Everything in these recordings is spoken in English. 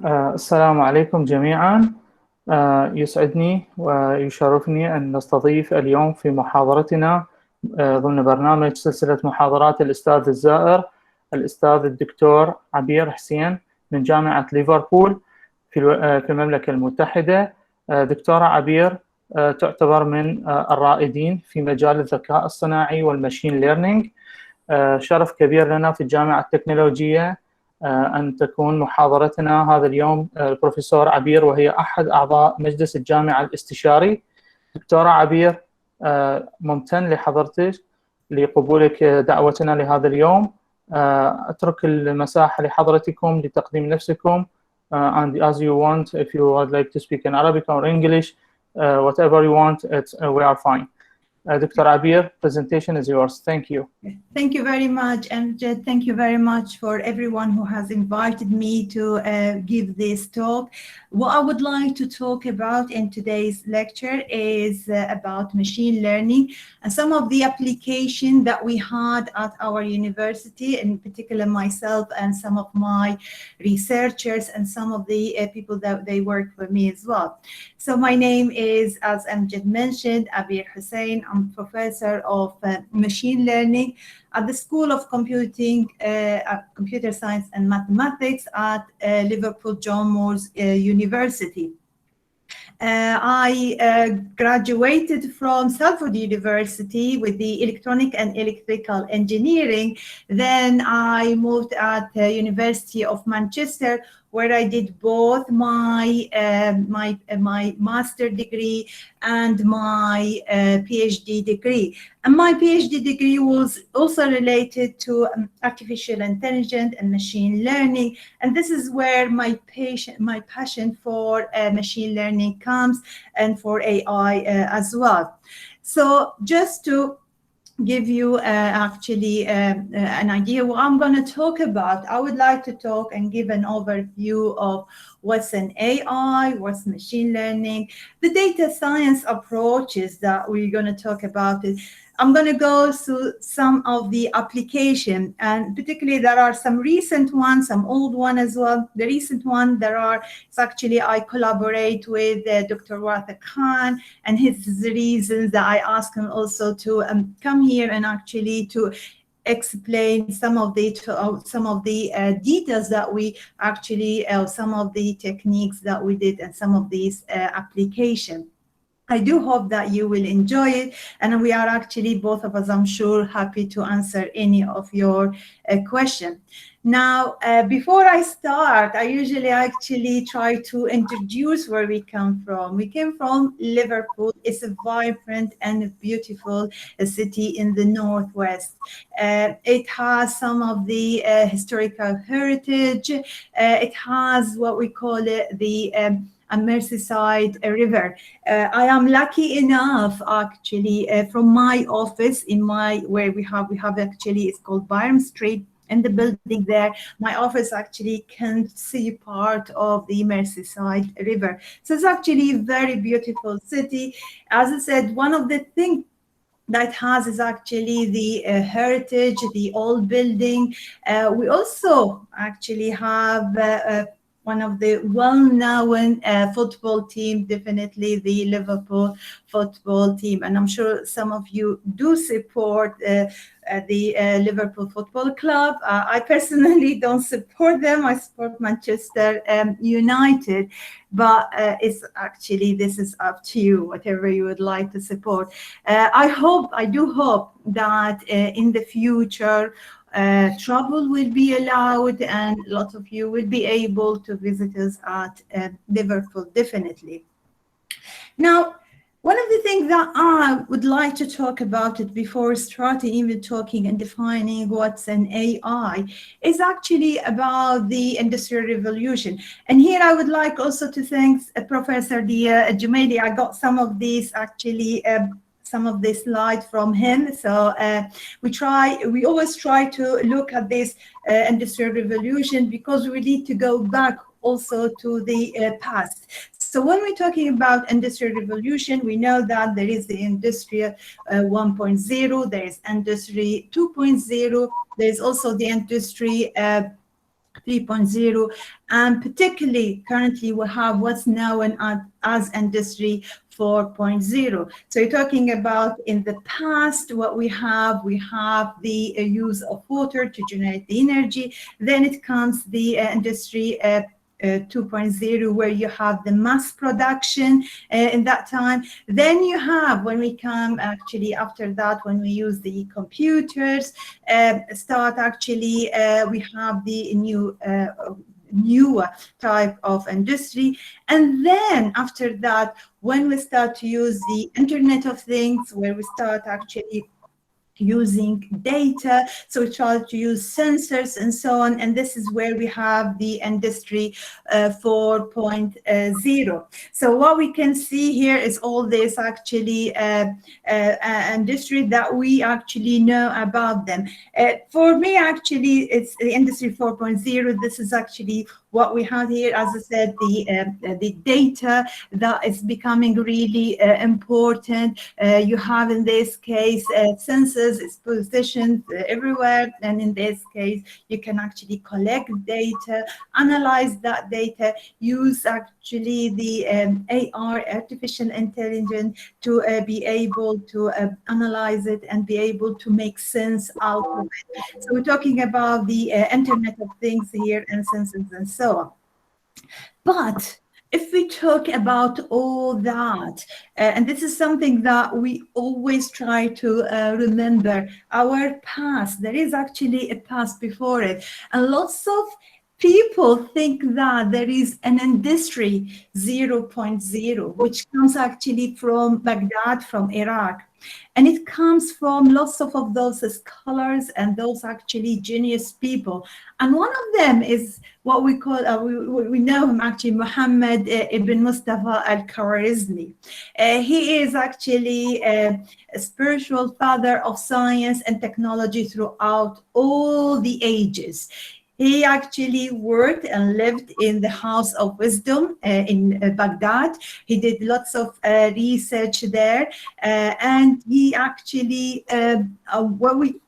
السلام عليكم جميعا. يسعدني ويشرفني أن نستضيف اليوم في محاضرتنا ضمن برنامج سلسلة محاضرات الأستاذ الزائر الأستاذ الدكتور عبير حسين من جامعة ليفربول في المملكة المتحدة. دكتورة عبير تعتبر من الرائدين في مجال الذكاء الصناعي والماشين ليرنينج. شرف كبير لنا في الجامعة التكنولوجية أن تكون محاضرتنا هذا اليوم البروفيسور عبير، وهي أحد أعضاء مجلس الجامعة الاستشاري. دكتورة عبير، ممتن لحضرتك لقبولك دعوتنا لهذا اليوم. أترك المساحة لحضرتكم لتقديم نفسكم. And as you want, if you would like to speak in Arabic or English, whatever you want, we are fine. Dr. Abir, presentation is yours. Thank you. Thank you very much, and thank you very much for everyone who has invited me to give this talk. What I would like to talk about in today's lecture is about machine learning and some of the application that we had at our university, in particular myself and some of my researchers and some of the people that they work for me as well. So my name is, as Amjad mentioned, Abir Hussain. I'm professor of machine learning at the School of Computing, Computer Science and Mathematics at Liverpool John Moores University. I graduated from Salford University with the electronic and electrical engineering. Then I moved at the University of Manchester, where I did both my master degree and my PhD degree. And my PhD degree was also related to artificial intelligence and machine learning. And this is where my passion for machine learning comes, and for AI as well. So just to give you an idea what I'm going to talk about, I would like to talk and give an overview of what's an AI, what's machine learning, the data science approaches that we're going to talk about. I'm going to go through some of the application, and particularly there are some recent ones, some old one as well. The recent one it's actually I collaborate with Dr. Wartha Khan, and his reasons that I asked him also to come here and actually to explain some of the details that we actually, some of the techniques that we did and some of these applications. I do hope that you will enjoy it, and we are actually, both of us, I'm sure, happy to answer any of your questions. Now, before I start, I usually actually try to introduce where we come from. We came from Liverpool. It's a vibrant and beautiful city in the Northwest. It has some of the historical heritage. It has what we call it the Merseyside River. I am lucky enough, actually, from my office where we have actually, it's called Byram Street. In the building there, my office actually can see part of the Merseyside River. So it's actually a very beautiful city. As I said, one of the things that has is actually the heritage, the old building. We also actually have one of the well-known football team, definitely the Liverpool football team. And I'm sure some of you do support the Liverpool Football Club. I personally don't support them. I support Manchester United. But it's actually, this is up to you, whatever you would like to support. I do hope that in the future, travel will be allowed, and a lot of you will be able to visit us at Liverpool, definitely. Now, one of the things that I would like to talk about it before starting even talking and defining what's an AI is actually about the Industrial Revolution. And here I would like also to thank Professor Jumaili. I got some of these actually some of the slides from him. So we always try to look at this Industrial Revolution because we need to go back also to the past. So when we're talking about Industrial Revolution, we know that there is the Industry 1.0, there is Industry 2.0, there's also the Industry 3.0, and particularly currently we have what's known as Industry 4.0. So you're talking about in the past, what we have the use of water to generate the energy. Then it comes the Industry 2.0, where you have the mass production in that time. Then you have, when we come actually after that, when we use the computers, start actually, we have the newer type of industry. And then after that, when we start to use the Internet of Things, where we start actually using data, so we try to use sensors and so on, and this is where we have the Industry 4.0. So what we can see here is all this actually industry that we actually know about them. For me, actually, it's the Industry 4.0. This is actually what we have here. As I said, the data that is becoming really important. You have in this case sensors, it's positioned everywhere, and in this case you can actually collect data, analyze that data, use actually the AR, artificial intelligence, to be able to analyze it and be able to make sense out of it. So we're talking about the Internet of Things here and sensors and so on. But if we talk about all that, and this is something that we always try to remember, our past, there is actually a past before it. And lots of people think that there is an Industry 0.0, which comes actually from Baghdad, from Iraq. And it comes from lots of those scholars and those actually genius people. And one of them is what we call, we know him actually, Muhammad ibn Mustafa Al-Kharismi. He is actually a spiritual father of science and technology throughout all the ages. He actually worked and lived in the House of Wisdom in Baghdad. He did lots of research there, and he actually, when we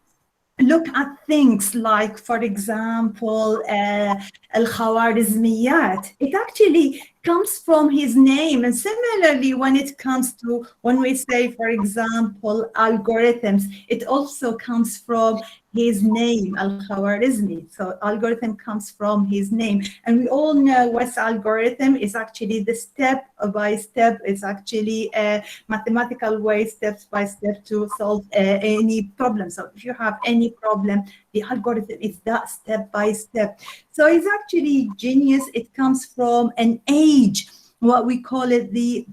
look at things like, for example, Al-Khawarizmiyat, it actually comes from his name. And similarly, when it comes to, when we say, for example, algorithms, it also comes from his name, Al-Khawarizmi. So algorithm comes from his name. And we all know what's algorithm is actually the step by step. It's actually a mathematical way, steps by step, to solve any problem. So if you have any problem, the algorithm is that step by step. So it's actually genius. It comes from an age, what we call it the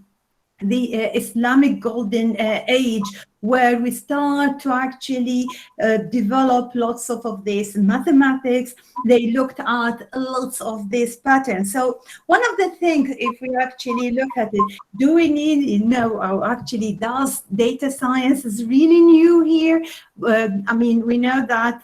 Islamic golden age, where we start to actually develop lots of this mathematics. They looked at lots of these patterns. So one of the things, if we actually look at it, do we need, or actually does data science is really new here? I mean, we know that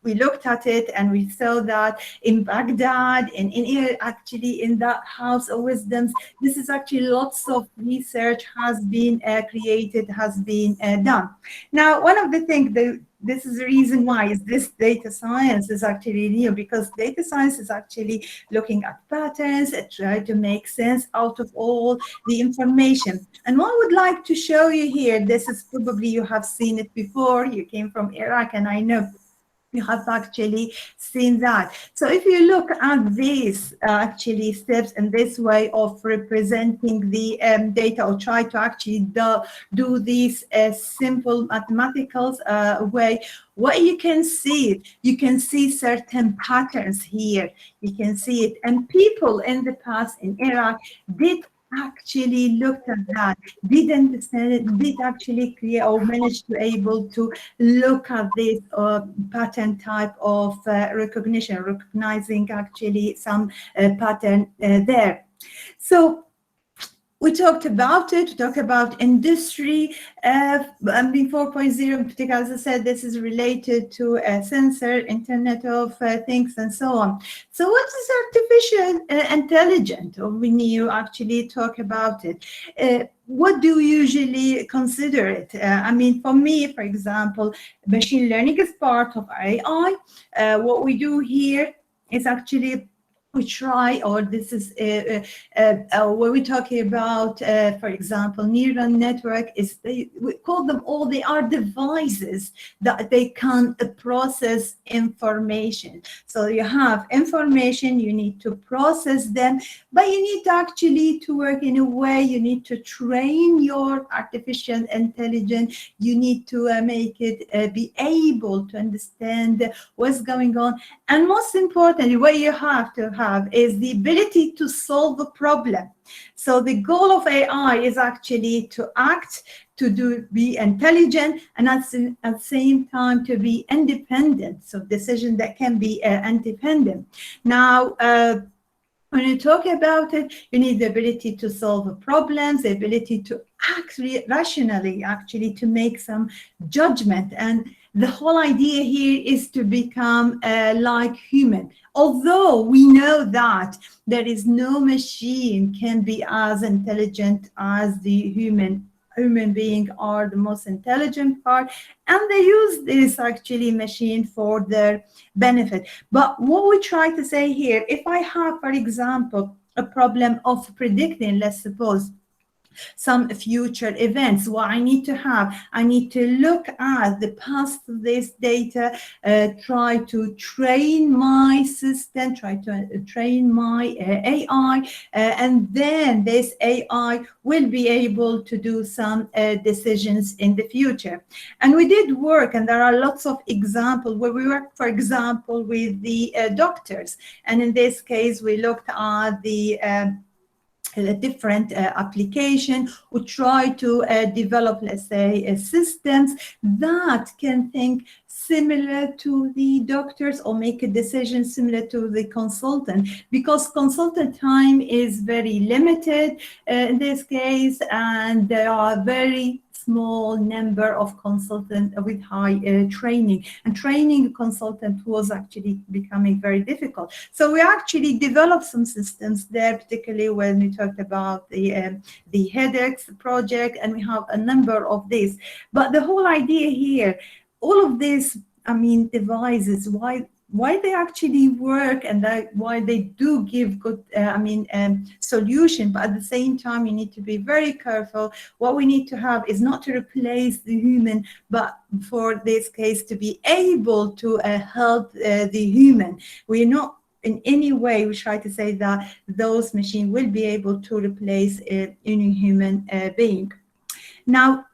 we looked at it and we saw that in Baghdad and actually in that House of Wisdoms, this is actually lots of research has been created, has been done. Now, one of the things that this is the reason why is this data science is actually new, because data science is actually looking at patterns and try to make sense out of all the information. And what I would like to show you here, this is probably you have seen it before, you came from Iraq, and I know you have actually seen that. So if you look at these actually steps and this way of representing the data, or try to actually do these simple mathematical way, what you can see certain patterns here. You can see it. And people in the past in Iraq did actually looked at that, did understand it, did actually create or manage to able to look at this pattern type of recognition, recognizing actually some pattern there. So we talked about it, we talked about industry. I mean, 4.0 in particular, as I said, this is related to sensor, Internet of Things, and so on. So what is artificial intelligence, or when you actually talk about it? What do you usually consider it? I mean, for me, for example, machine learning is part of AI. What we do here is actually we try, or this is when we're talking about, for example, neural network, is we call them all, they are devices that they can process information. So you have information, you need to process them, but you need to actually to work in a way, you need to train your artificial intelligence, you need to make it be able to understand what's going on. And most importantly, what you have to have is the ability to solve a problem. So the goal of AI is actually to act, to be intelligent, and at the same time to be independent. So decision that can be independent. Now, when you talk about it, you need the ability to solve problems, the ability to act rationally, actually to make some judgment. And the whole idea here is to become like human. Although we know that there is no machine can be as intelligent as the human being are the most intelligent part, and they use this actually machine for their benefit. But what we try to say here, if I have, for example, a problem of predicting, let's suppose, some future events, what I need to have, I need to look at the past of this data, try to train my system, try to train my AI, and then this AI will be able to do some decisions in the future. And we did work, and there are lots of examples where we work, for example, with the doctors. And in this case, we looked at the different application, who try to develop, let's say, systems that can think similar to the doctors or make a decision similar to the consultant, because consultant time is very limited in this case, and there are very small number of consultants with high training, and training a consultant was actually becoming very difficult. So we actually developed some systems there, particularly when we talked about the headaches project, and we have a number of these. But the whole idea here, all of these, I mean, devices, why they actually work, and why they do give good, solution. But at the same time, you need to be very careful. What we need to have is not to replace the human, but for this case to be able to help the human. We're not in any way, we try to say that those machines will be able to replace any human being. Now,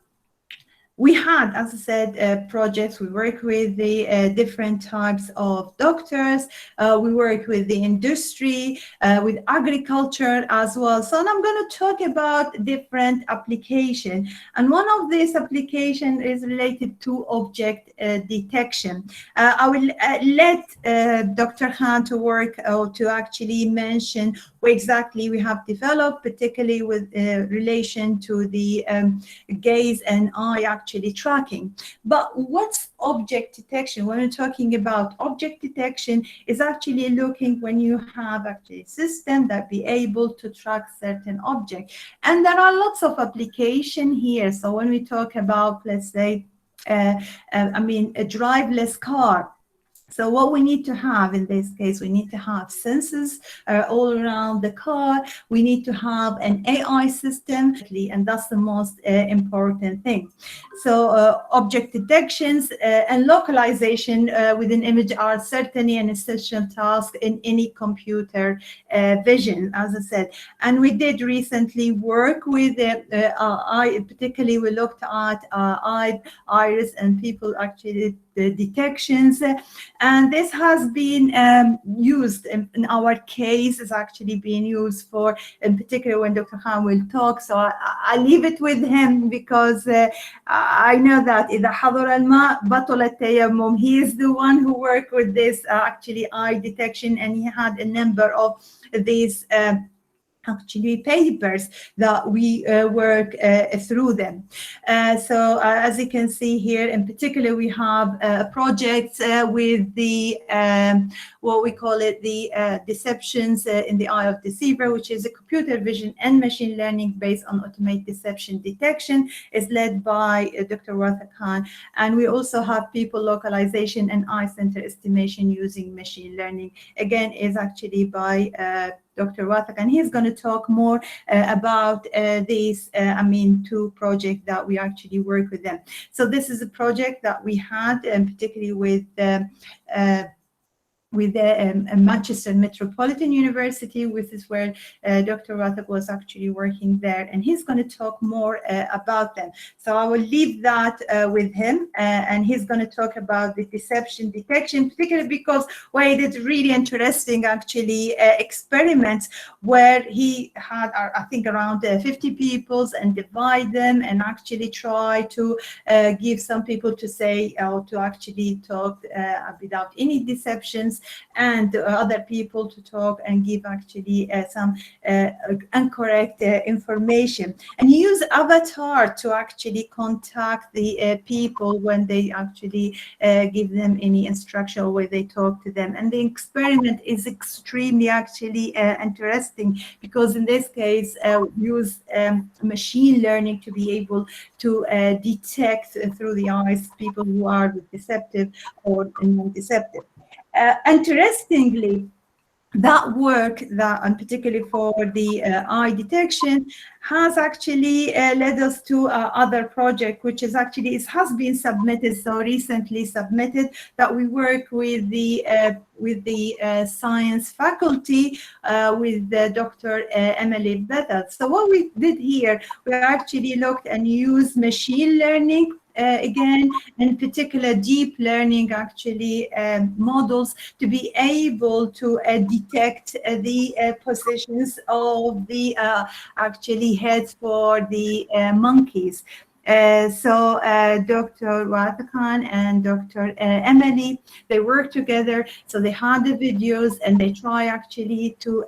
we had, as I said, projects. We work with the different types of doctors. We work with the industry, with agriculture as well. So I'm going to talk about different applications. And one of these applications is related to object detection. I will let Dr. Khan to work to actually mention what exactly we have developed, particularly with relation to the gaze and eye actually tracking. But what's object detection? When we're talking about object detection, is actually looking when you have actually a system that be able to track certain object. And there are lots of application here. So when we talk about, let's say, a driverless car, so what we need to have in this case, we need to have sensors all around the car. We need to have an AI system, and that's the most important thing. So object detections and localization with an image are certainly an essential task in any computer vision, as I said. And we did recently work with particularly we looked at iris and people actually the detections, and this has been used in our case. Is actually being used for, in particular, when Dr. Khan will talk. So I leave it with him, because I know that إذا حضر الماء بطل التيمم. He is the one who worked with this actually eye detection, and he had a number of these actually papers that we work through them. So as you can see here, in particular, we have projects with the what we call it, the deceptions in the eye of deceiver, which is a computer vision and machine learning based on automated deception detection, is led by Dr. Watha Khan. And we also have people localization and eye center estimation using machine learning. Again, is actually by Dr. Wathak, and he's going to talk more about these, two projects that we actually work with them. So this is a project that we had, and particularly with Manchester Metropolitan University, which is where Dr. Rathak was actually working there, and he's going to talk more about them. So I will leave that with him, and he's going to talk about the deception detection, particularly because he did really interesting actually experiments where he had, I think, around 50 people and divide them and actually try to give some people to say or to actually talk without any deceptions, and other people to talk and give actually some incorrect information, and use avatar to actually contact the people when they actually give them any instruction or when they talk to them. And the experiment is extremely actually interesting, because in this case use machine learning to be able to detect through the eyes people who are deceptive or non-deceptive. Interestingly, that work that, and particularly for the eye detection, has actually led us to other project, which is actually, it has been submitted, so recently submitted, that we work with the science faculty with Dr. Emily Bethel. So what we did here, we actually looked and used machine learning again, in particular deep learning actually models, to be able to detect the positions of the actually heads for the monkeys. So Dr. Wathakan and Dr. Emily, they work together. So they had the videos and they try actually to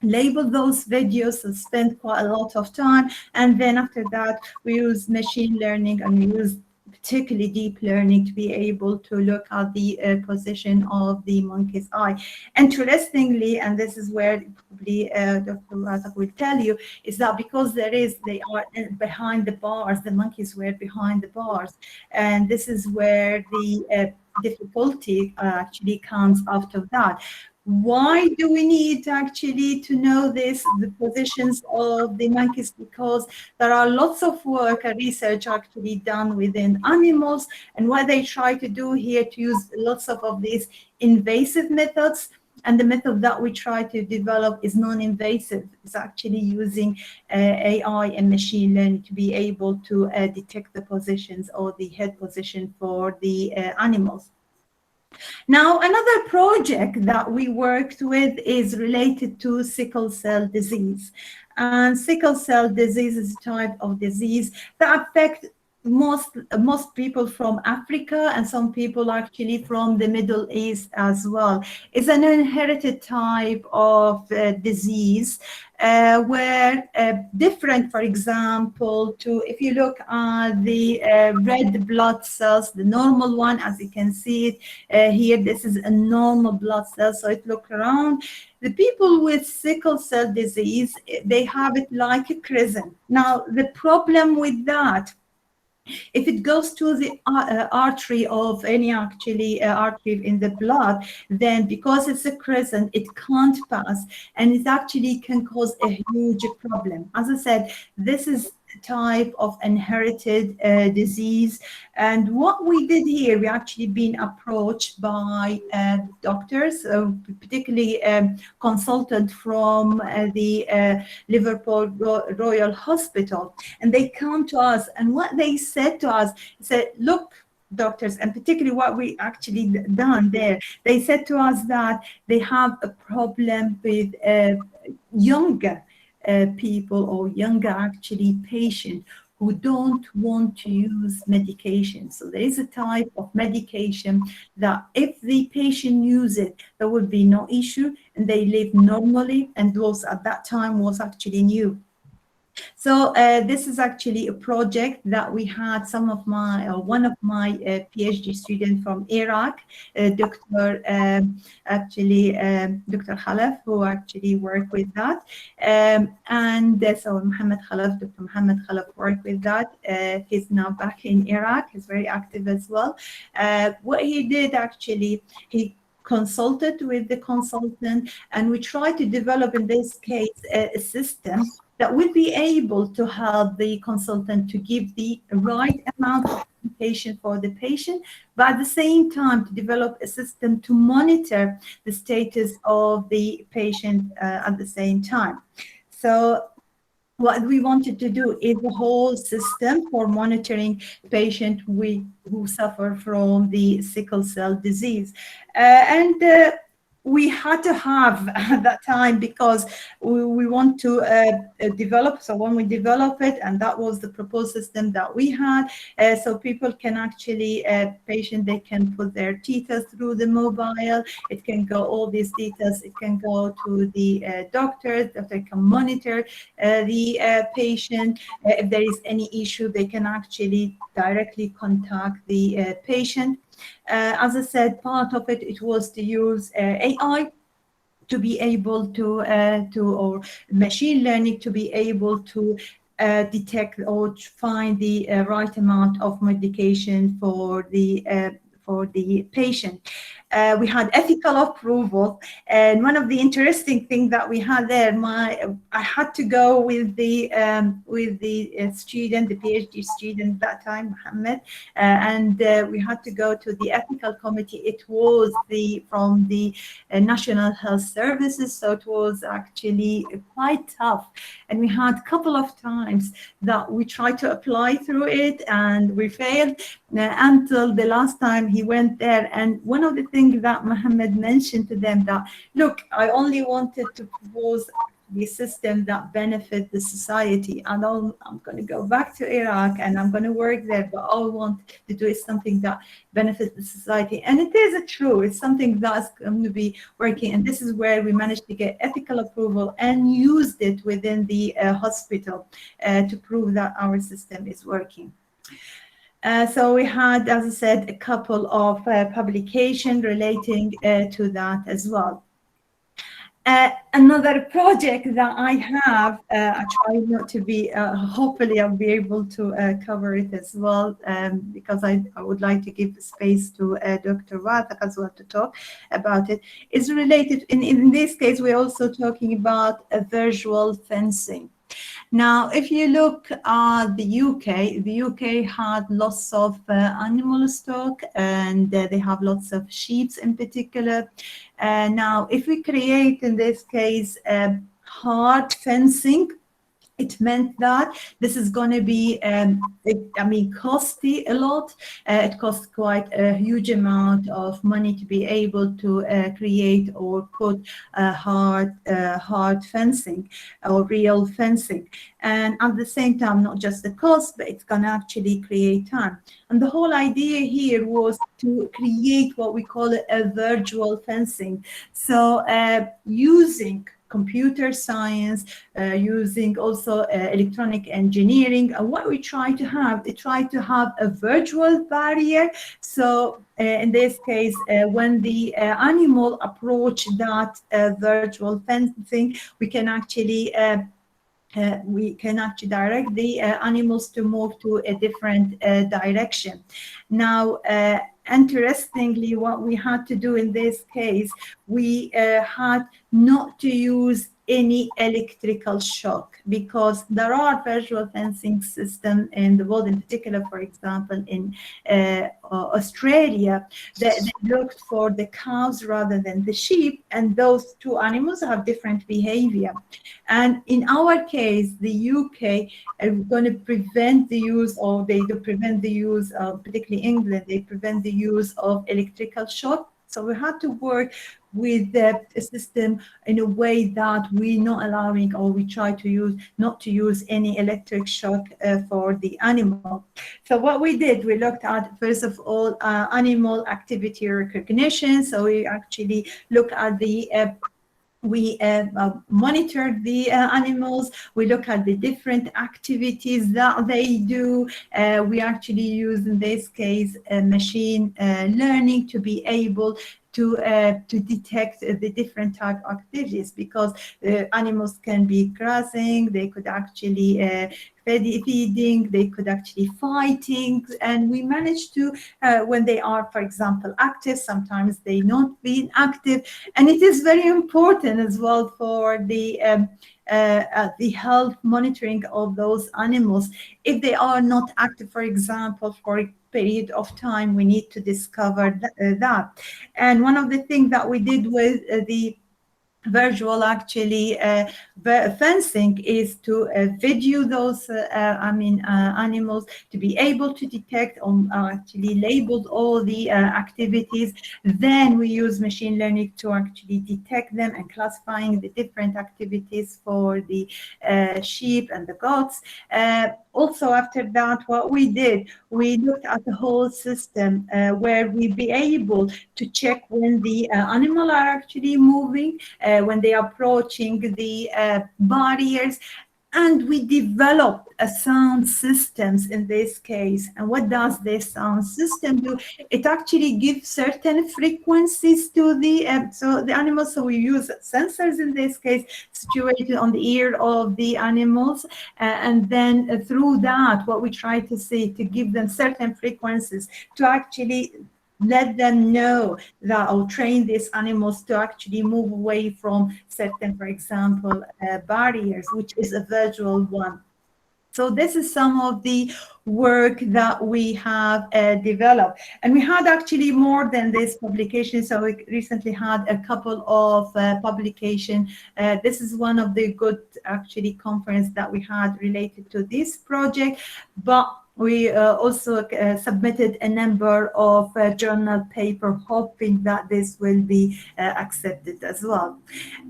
label those videos and spend quite a lot of time. And then after that, we use machine learning, and we use particularly deep learning to be able to look at the position of the monkey's eye. Interestingly, and this is where probably Dr. Razak will tell you, is that because they are behind the bars, the monkeys were behind the bars, and this is where the difficulty actually comes out of that. Why do we need actually to know this, the positions of the monkeys? Because there are lots of work and research actually done within animals, and what they try to do here to use lots of these invasive methods, and the method that we try to develop is non-invasive. It's actually using AI and machine learning to be able to detect the positions or the head position for the animals. Now, another project that we worked with is related to sickle cell disease. And sickle cell disease is a type of disease that affects most people from Africa, and some people actually from the Middle East as well. It's an inherited type of disease where different, for example, to if you look at the red blood cells, the normal one, as you can see it here, this is a normal blood cell. So it look around. The people with sickle cell disease, they have it like a crescent. Now, the problem with that, if it goes to the artery of any actually artery in the blood, then because it's a crescent, it can't pass, and it actually can cause a huge problem. As I said, this is type of inherited disease. And what we did here, we actually been approached by doctors, particularly consultant from the Liverpool Royal Hospital, and they come to us, and what they said to us, said, look, doctors, and particularly what we actually done there, they said to us that they have a problem with younger people or younger actually patient who don't want to use medication. So there is a type of medication that if the patient use it, there would be no issue and they live normally, and those at that time was actually new. So this is actually a project that we had one of my PhD students from Iraq, Dr. Dr. Khalaf, who actually worked with that. So Muhammad Khalaf, Dr. Muhammad Khalaf worked with that. He's now back in Iraq. He's very active as well. What he did actually, he consulted with the consultant, and we tried to develop in this case a system that will be able to help the consultant to give the right amount of medication for the patient, but at the same time to develop a system to monitor the status of the patient at the same time. So what we wanted to do is a whole system for monitoring patients who suffer from the sickle cell disease. We had to have at that time, because we want to develop. So when we develop it, and that was the proposed system that we had, so people can actually, they can put their details through the mobile. It can go, all these details, it can go to the doctors, that they can monitor the patient. If there is any issue, they can actually directly contact the patient. As I said, part of it was to use AI to be able to or machine learning to be able to detect or find the right amount of medication for the patient. We had ethical approval, and one of the interesting things that we had there, I had to go with the student, the PhD student at that time, Mohammed, and we had to go to the ethical committee. It was from the National Health Services, so it was actually quite tough. And we had a couple of times that we tried to apply through it, and we failed until the last time he went there. And one of the things that Mohammed mentioned to them, that, look, I only wanted to propose the system that benefit the society, and I'm going to go back to Iraq and I'm going to work there, but all I want to do is something that benefits the society. And it is true, it's something that's going to be working, and this is where we managed to get ethical approval and used it within the hospital to prove that our system is working. So we had, as I said, a couple of publications relating to that as well. Another project that I have, I try not to be, hopefully I'll be able to cover it as well, because I would like to give space to Dr. Wathaq as well to talk about it, is related, in this case, we're also talking about visual fencing. Now, if you look at the UK had lots of animal stock, and they have lots of sheep in particular. Now, if we create, in this case, hard fencing, it meant that this is going to be, costly a lot. It costs quite a huge amount of money to be able to create or put hard fencing or real fencing. And at the same time, not just the cost, but it's going to actually create time. And the whole idea here was to create what we call a virtual fencing. So using computer science, using also electronic engineering. And what we try to have a virtual barrier. So in this case, when the animal approach that virtual fencing, we can actually direct the animals to move to a different direction. Now, interestingly, what we had to do in this case, we had not to use any electrical shock, because there are visual fencing systems in the world, in particular, for example, in Australia, that they looked for the cows rather than the sheep, and those two animals have different behavior. And in our case, the UK are going to prevent the use, or they do prevent the use of, particularly England, they prevent the use of electrical shock. So we had to work with the system in a way that we're not allowing, or we try to use not to use any electric shock for the animal. So what we did, we looked at first of all animal activity recognition. So we actually look at the we monitor the animals. We look at the different activities that they do. We actually use, in this case, machine learning to be able to detect the different type of activities, because animals can be grazing, they could actually feeding, they could actually fighting, and we manage to when they are, for example, active, sometimes they not being active, and it is very important as well for the health monitoring of those animals. If they are not active, for example, for a period of time, we need to discover that. And one of the things that we did with the virtual actually fencing is to video those animals, to be able to detect or actually label all the activities. Then we use machine learning to actually detect them and classifying the different activities for the sheep and the goats. Also, after that, what we did, we looked at the whole system where we be able to check when the animal are actually moving, when they are approaching the barriers, and we developed a sound systems in this case. And what does this sound system do? It actually gives certain frequencies to the animals. So we use sensors in this case situated on the ear of the animals, and then through that, what we try to see, to give them certain frequencies to actually let them know that, or train these animals to actually move away from certain, for example, barriers, which is a visual one. So this is some of the work that we have developed. And we had actually more than this publication. So we recently had a couple of publications. This is one of the good actually conference that we had related to this project. But we also submitted a number of journal paper, hoping that this will be accepted as well.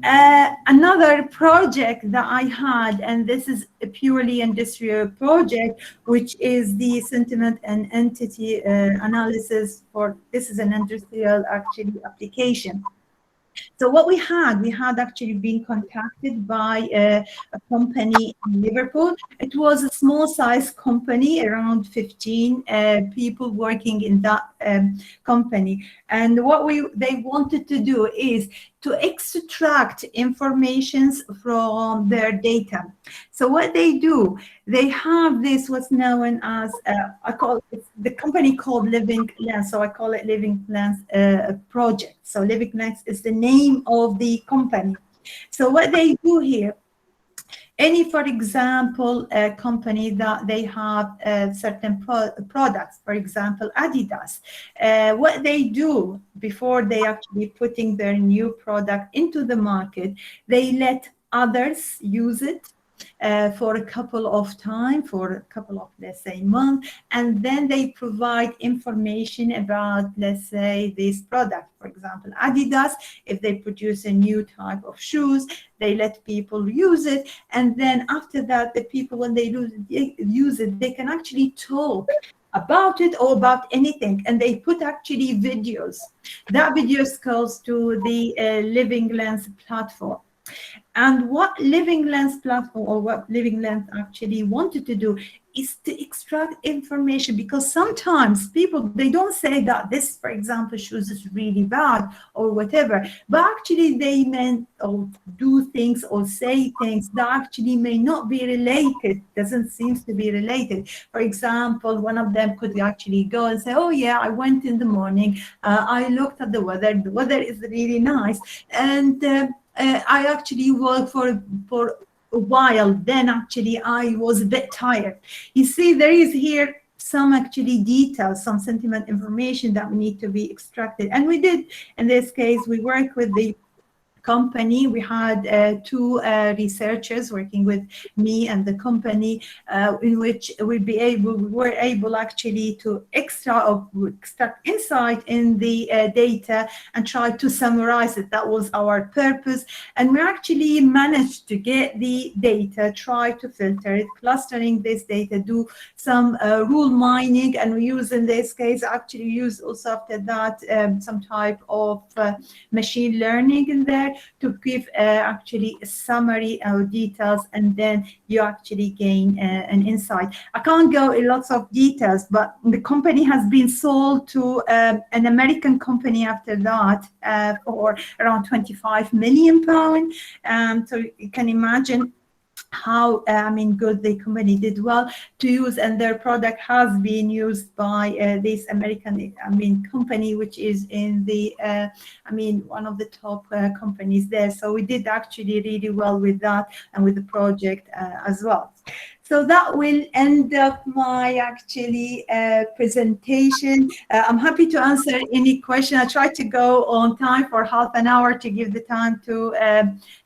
Another project that I had, and this is a purely industrial project, which is the sentiment and entity analysis for, this is an industrial actually application. So what we had actually been contacted by a company in Liverpool. It was a small size company, around 15 people working in that company. And what they wanted to do is to extract informations from their data. So what they do, they have this what's known as I call it, the company called Living Lens. So I call it Living Lens project. So Living Lens is the name of the company. So what they do here, any, for example, a company that they have certain products, for example, Adidas, what they do before they actually putting their new product into the market, they let others use it for a couple of time, for a couple of, let's say, months, and then they provide information about, let's say, this product. For example, Adidas, if they produce a new type of shoes, they let people use it, and then after that, the people, when they use it, they can actually talk about it or about anything, and they put actually videos. That videos goes to the Living Lens platform. And what Living Lens platform, or what Living Lens actually wanted to do, is to extract information, because sometimes people, they don't say that this, for example, shoes is really bad or whatever, but actually they meant or do things or say things that actually may not be related, doesn't seem to be related. For example, one of them could actually go and say, oh yeah, I went in the morning, I looked at the weather is really nice, and I actually worked for a while, then actually I was a bit tired. You see, there is here some actually details, some sentiment information that we need to be extracted. And we did, in this case, we work with the company. We had two researchers working with me and the company, in which we were able actually to extract insight in the data and try to summarize it. That was our purpose. And we actually managed to get the data, try to filter it, clustering this data, do some rule mining, and we use, in this case, actually use also after that some type of machine learning in there to give actually a summary of details, and then you actually gain an insight. I can't go in lots of details, but the company has been sold to an American company after that for around £25 million. So you can imagine how good the company did well to use, and their product has been used by this American company, which is in the one of the top companies there. So we did actually really well with that and with the project as well. So that will end up my actually presentation. I'm happy to answer any question. I try to go on time for half an hour to give the time to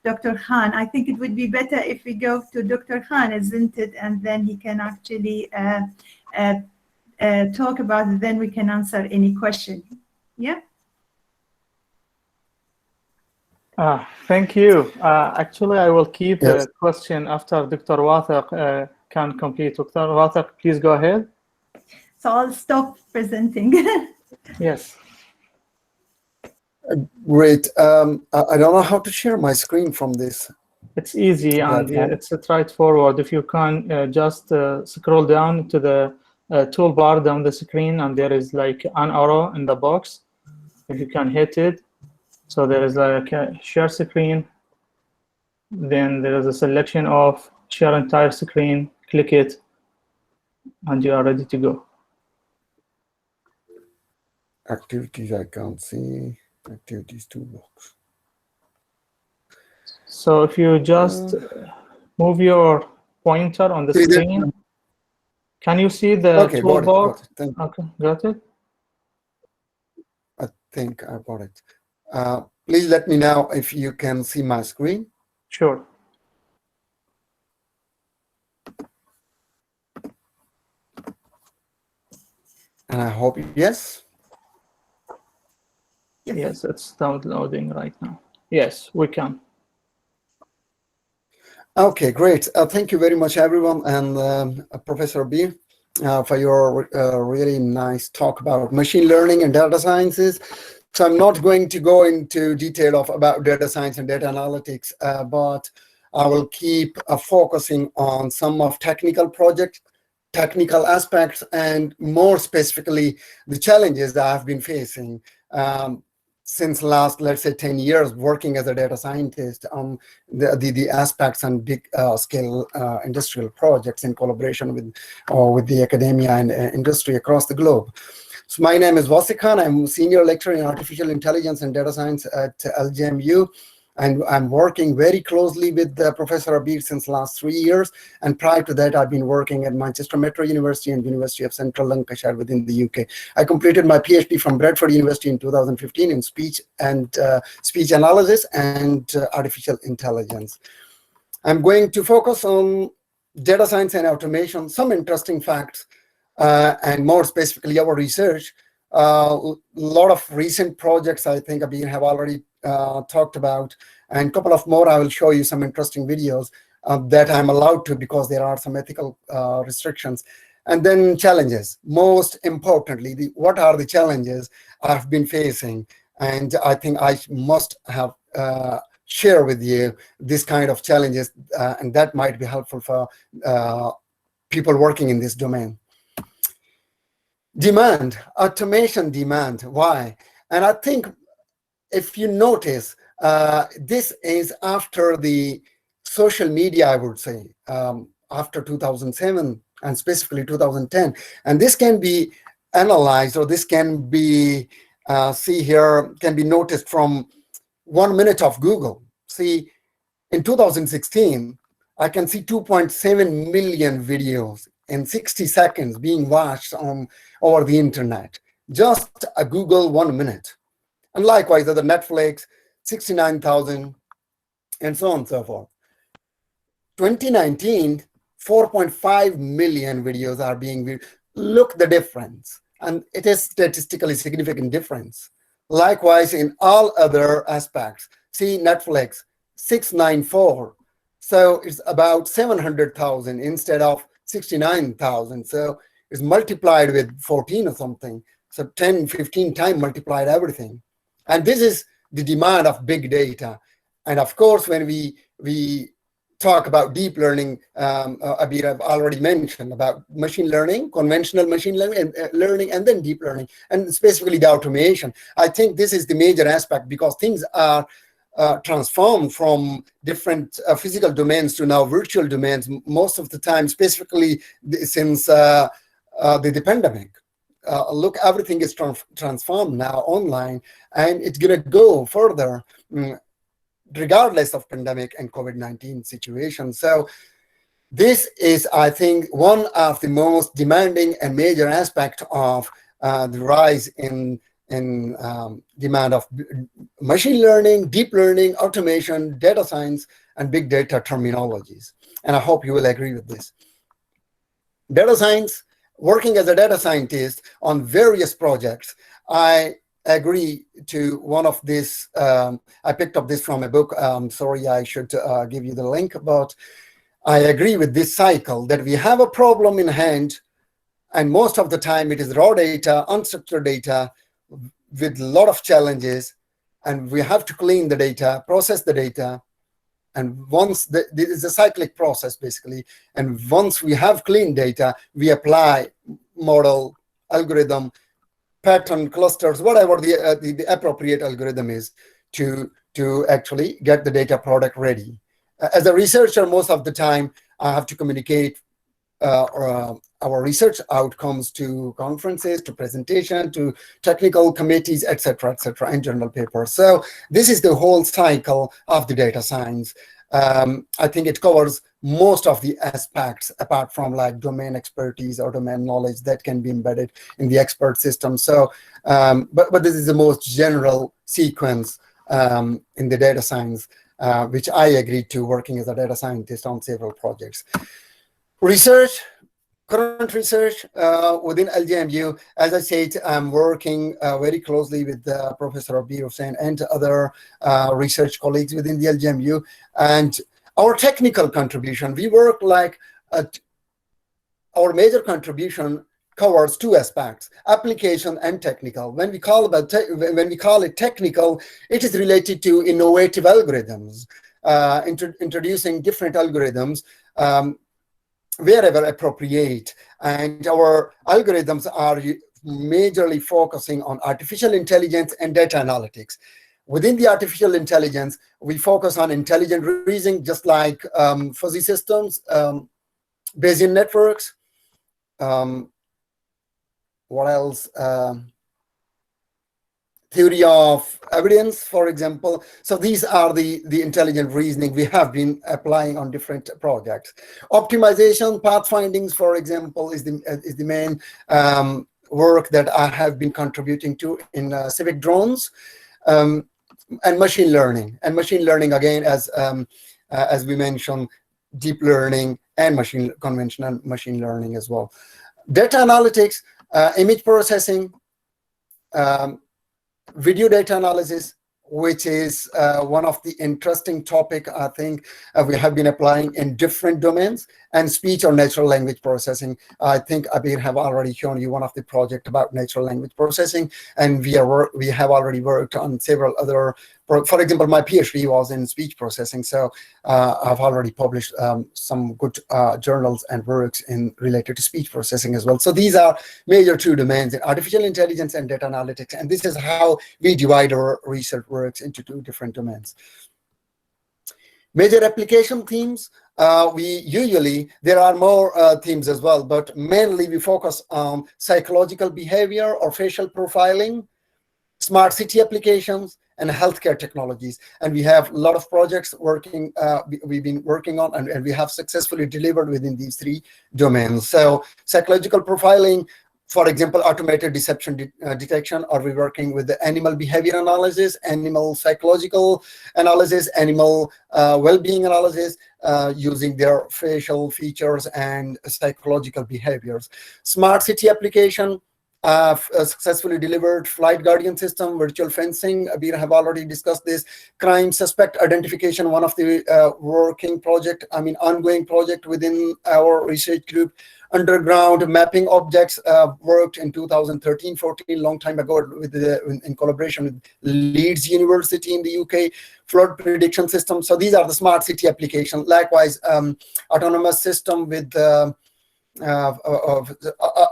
Dr. Khan. I think it would be better if we go to Dr. Khan, isn't it? And then he can actually talk about it. Then we can answer any question. Yeah. Thank you. Actually, I will keep the question after Dr. Wathiq can complete. Dr. Wathiq, please go ahead. So I'll stop presenting. Yes. Great. I don't know how to share my screen from this. It's easy and it's straightforward. If you can just scroll down to the toolbar down the screen, and there is like an arrow in the box. If you can hit it, so there is like a share screen. Then there is a selection of share entire screen. Click it, and you are ready to go. Activities I can't see. Activities toolbox. So if you just move your pointer on the screen, can you see the toolbar? Okay, got it. I think I got it. Please let me know if you can see my screen. Sure. And I hope yes. Yes, it's downloading right now. Yes, we can. Okay, great. Thank you very much, everyone, and Professor Abir, for your really nice talk about machine learning and data sciences. So I'm not going to go into detail about data science and data analytics, but I will keep focusing on some of technical aspects, and more specifically, the challenges that I've been facing since last, let's say, 10 years working as a data scientist on the aspects and big scale industrial projects in collaboration with the academia and industry across the globe. So my name is Wasik Khan. I'm senior lecturer in artificial intelligence and data science at LGMU. And I'm working very closely with Professor Abir since last 3 years. And prior to that, I've been working at Manchester Metro University and University of Central Lancashire within the UK. I completed my PhD from Bradford University in 2015 in speech analysis and artificial intelligence. I'm going to focus on data science and automation, some interesting facts, and more specifically our research. A lot of recent projects I think Abir have already talked about, and a couple of more I will show you some interesting videos that I'm allowed to because there are some ethical restrictions. And then challenges. Most importantly, what are the challenges I've been facing? And I think I must have share with you this kind of challenges, and that might be helpful for people working in this domain. Demand, automation demand, why? And I think if you notice, this is after the social media, I would say, after 2007 and specifically 2010. And this can be analyzed, or this can be, can be noticed from 1 minute of Google. See, in 2016, I can see 2.7 million videos in 60 seconds being watched over the internet. Just a Google 1 minute. And likewise, the Netflix, 69,000, and so on and so forth. 2019, 4.5 million videos are being viewed. Look the difference. And it is statistically significant difference. Likewise, in all other aspects, see Netflix, 694. So it's about 700,000 instead of 69,000. So it's multiplied with 14 or something. So 10, 15 times multiplied everything. And this is the demand of big data. And of course, when we talk about deep learning, Abir, I've already mentioned about machine learning, conventional machine learning, and then deep learning, and specifically the automation. I think this is the major aspect because things are transformed from different physical domains to now virtual domains most of the time, specifically since the pandemic. Look, everything is transformed now online, and it's going to go further regardless of pandemic and COVID-19 situation. So this is, I think, one of the most demanding and major aspect of the rise in demand of machine learning, deep learning, automation, data science, and big data terminologies. And I hope you will agree with this. Data science, working as a data scientist on various projects, I agree to one of this. I picked up this from a book. Sorry, I should give you the link, but I agree with this cycle that we have a problem in hand, and most of the time it is raw data, unstructured data with a lot of challenges, and we have to clean the data, process the data, and once this is a cyclic process basically, and once we have clean data, we apply model, algorithm, pattern, clusters, whatever the appropriate algorithm is to actually get the data product ready. As a researcher, most of the time, I have to communicate our research outcomes to conferences, to presentation, to technical committees, etc., and journal papers. So this is the whole cycle of the data science. I think it covers most of the aspects apart from like domain expertise or domain knowledge that can be embedded in the expert system. So, but this is the most general sequence in the data science, which I agreed to working as a data scientist on several projects. Research, current research within LGMU, as I said, I'm working very closely with Professor Abir Hussain and other research colleagues within the LGMU. And our technical contribution, we work like our major contribution covers two aspects: application and technical. When we call it technical, it is related to innovative algorithms, introducing different algorithms wherever appropriate. And our algorithms are majorly focusing on artificial intelligence and data analytics. Within the artificial intelligence, we focus on intelligent reasoning, just like fuzzy systems, Bayesian networks. What else? Theory of evidence, for example. So these are the intelligent reasoning we have been applying on different projects. Optimization, pathfindings, for example, is the main work that I have been contributing to in civic drones, and machine learning. And machine learning, again, as we mentioned, deep learning and conventional machine learning as well. Data analytics, image processing, video data analysis, which is one of the interesting topic I think we have been applying in different domains, and speech or natural language processing. I think Abir have already shown you one of the project about natural language processing, and we have already worked on several other. For example, my PhD was in speech processing, so I've already published some good journals and works related to speech processing as well. So these are major two domains: artificial intelligence and data analytics, and this is how we divide our research works into two different domains. Major application themes. There are more themes as well, but mainly we focus on psychological behavior or facial profiling, smart city applications, and healthcare technologies. And we have a lot of projects we've been working on, and we have successfully delivered within these three domains. So psychological profiling, For example, automated deception detection. Are we working with the animal behavior analysis, animal psychological analysis, animal well-being analysis, using their facial features and psychological behaviors? Smart city application, successfully delivered flight guardian system, virtual fencing. Abir have already discussed this. Crime suspect identification, one of the ongoing project within our research group. Underground mapping objects, worked in 2013-14, long time ago, in collaboration with Leeds University in the UK. Flood prediction system. So these are the smart city applications. Likewise, autonomous system with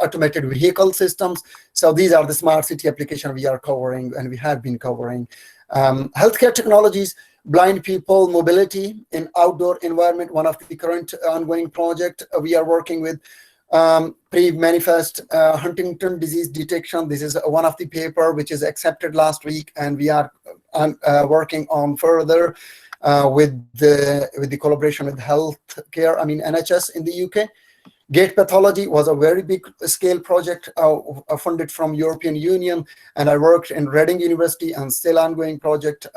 automated vehicle systems. So these are the smart city applications we are covering and we have been covering. Healthcare technologies, blind people mobility in outdoor environment, one of the current ongoing project we are working with. Pre-manifest Huntington disease detection. This is one of the paper which is accepted last week, and we are working on further with the collaboration with healthcare, NHS in the UK. Gate Pathology was a very big scale project funded from European Union, and I worked in Reading University and still ongoing project.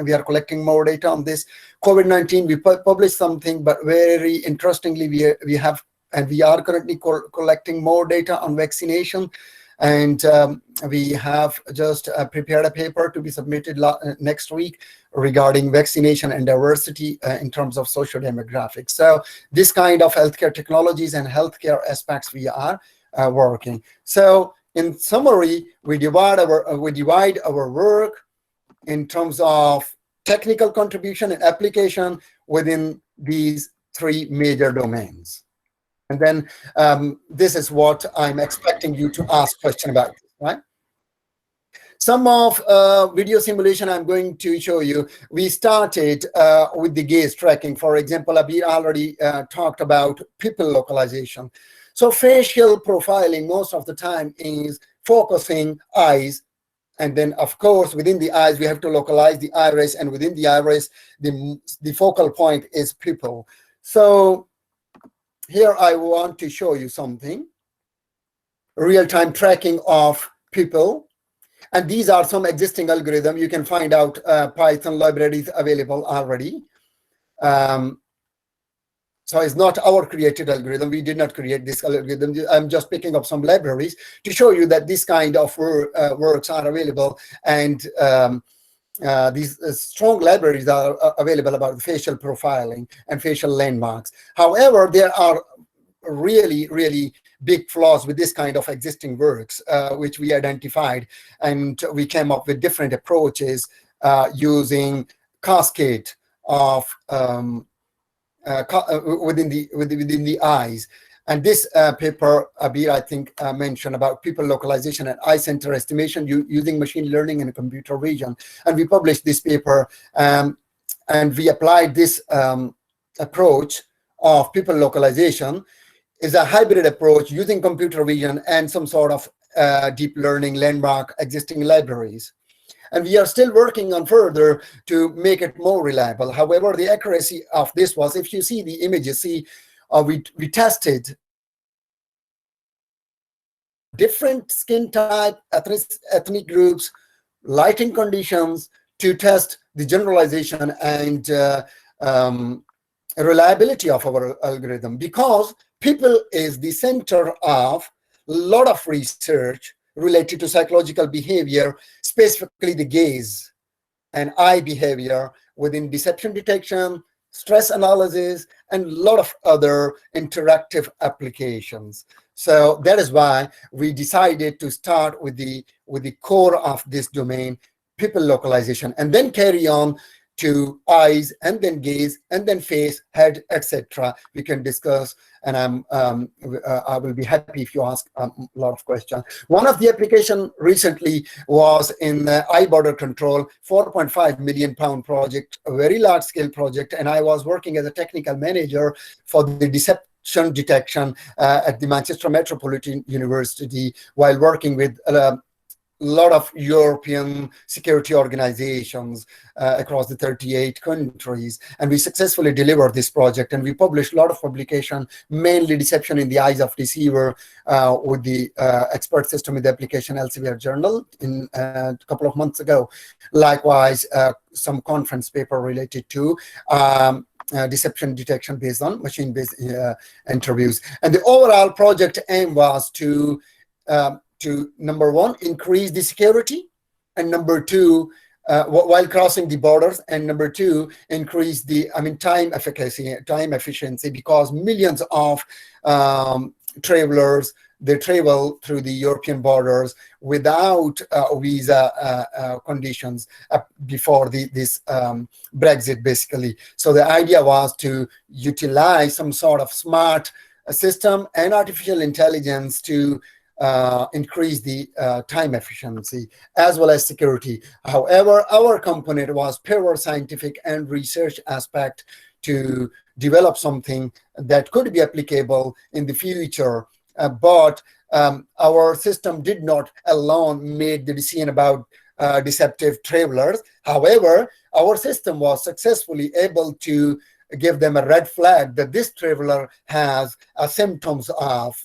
We are collecting more data on this. COVID-19, we published something, but very interestingly, we are currently collecting more data on vaccination. And we have just prepared a paper to be submitted next week regarding vaccination and diversity in terms of social demographics. So this kind of healthcare technologies and healthcare aspects we are working. So in summary, we divide our work in terms of technical contribution and application within these three major domains. And then this is what I'm expecting you to ask question about, right? Some of video simulation I'm going to show you. We started with the gaze tracking. For example, Abir already talked about pupil localization. So facial profiling most of the time is focusing eyes. And then, of course, within the eyes, we have to localize the iris. And within the iris, the focal point is pupil. So here I want to show you something. Real-time tracking of pupil. And these are some existing algorithms. You can find out Python libraries available already. So it's not our created algorithm. We did not create this algorithm. I'm just picking up some libraries to show you that this kind of works are available. And these strong libraries are available about facial profiling and facial landmarks. However, there are really, really big flaws with this kind of existing works, which we identified. And we came up with different approaches using cascade of within the eyes. And this paper, Abir, I think, mentioned about pupil localization and eye center estimation using machine learning and computer vision. And we published this paper, and we applied this approach of pupil localization. Is a hybrid approach using computer vision and some sort of deep learning landmark existing libraries. And we are still working on further to make it more reliable. However, the accuracy of this was, if you see the images, we tested different skin type, ethnic groups, lighting conditions to test the generalization and reliability of our algorithm, because people is the center of a lot of research related to psychological behavior, specifically the gaze and eye behavior within deception detection, stress analysis, and a lot of other interactive applications. So that is why we decided to start with the core of this domain, pupil localization, and then carry on to eyes, and then gaze, and then face, head, etc. We can discuss, and I will be happy if you ask a lot of questions. One of the application recently was in eye border control, 4.5 million pound project, a very large scale project, and I was working as a technical manager for the deception detection at the Manchester Metropolitan University while working with lot of European security organizations across the 38 countries, and we successfully delivered this project. And we published a lot of publication, mainly deception in the eyes of deceiver, with the expert system with the application Elsevier journal in a couple of months ago. Likewise, some conference paper related to deception detection based on machine-based interviews. And the overall project aim was to number one, increase the security, and number two, while crossing the borders, and number two, increase the time efficiency, because millions of travelers, they travel through the European borders without visa conditions before this Brexit, basically. So the idea was to utilize some sort of smart system and artificial intelligence to increase the time efficiency as well as security. However, our component was pure scientific and research aspect to develop something that could be applicable in the future. But our system did not alone make the decision about deceptive travelers. However, our system was successfully able to give them a red flag that this traveler has symptoms of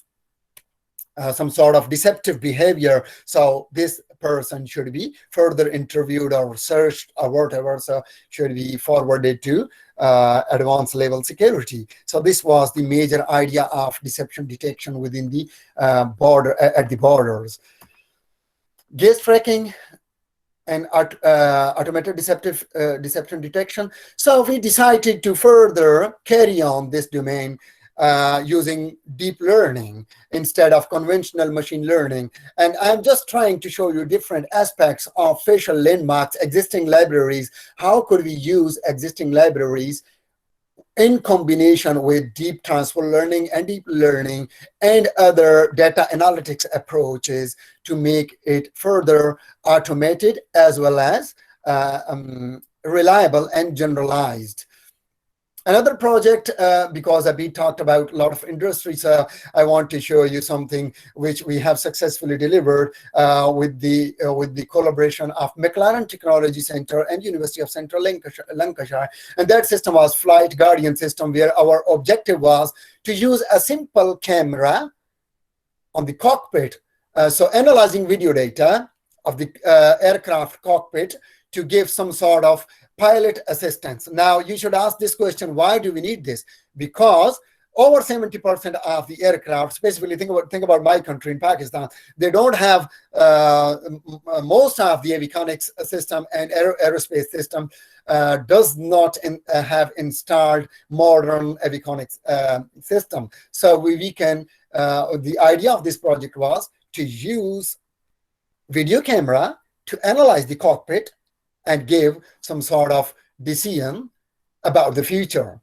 some sort of deceptive behavior. So this person should be further interviewed or searched or whatever, so should be forwarded to advanced level security. So this was the major idea of deception detection within the border, at the borders. Gaze tracking and automated deception detection. So we decided to further carry on this domain using deep learning instead of conventional machine learning. And I'm just trying to show you different aspects of facial landmarks, existing libraries. How could we use existing libraries in combination with deep transfer learning and deep learning and other data analytics approaches to make it further automated as well as reliable and generalized. Another project, because Abir talked about a lot of industries, I want to show you something which we have successfully delivered with the collaboration of McLaren Technology Center and University of Central Lancashire. And that system was Flight Guardian system, where our objective was to use a simple camera on the cockpit. So analyzing video data of the aircraft cockpit to give some sort of pilot assistance. Now, you should ask this question, why do we need this? Because over 70% of the aircraft, specifically think about my country in Pakistan, they don't have most of the avionics system and aerospace system does not have installed modern avionics system. So we can, the idea of this project was to use video camera to analyze the cockpit and give some sort of decision about the future,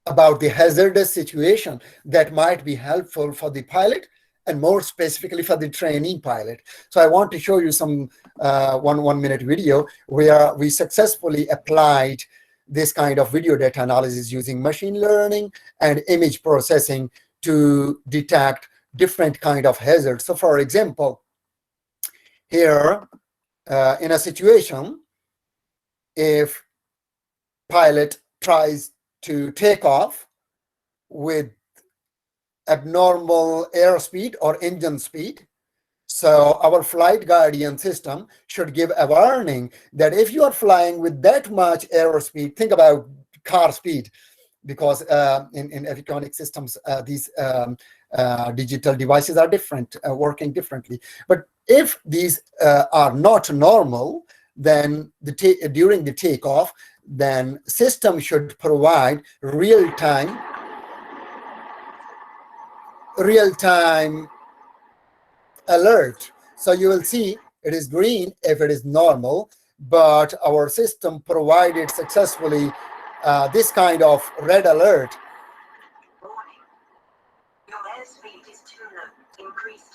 about the hazardous situation that might be helpful for the pilot and more specifically for the trainee pilot. So I want to show you some one-minute video where we successfully applied this kind of video data analysis using machine learning and image processing to detect different kind of hazards. So for example, here in a situation, if pilot tries to take off with abnormal airspeed or engine speed, so our Flight Guardian system should give a warning that if you are flying with that much airspeed, think about car speed, because in avionics systems, these digital devices are different, working differently. But if these are not normal, then during the takeoff, then system should provide real-time alert. So you will see it is green if it is normal, but our system provided successfully this kind of red alert.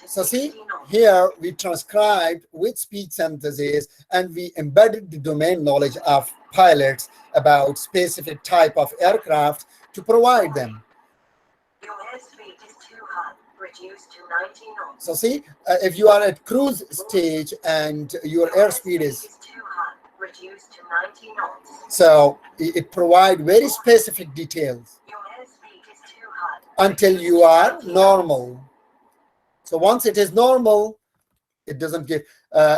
So see, here we transcribed with speech synthesis and we embedded the domain knowledge of pilots about specific type of aircraft to provide them. Your airspeed is too high. Reduce to 90 knots. So see, if you are at cruise stage and your airspeed is too high. Reduce to 90 knots. so it provides very specific details Your airspeed is too high. until you are normal. So once it is normal, it doesn't give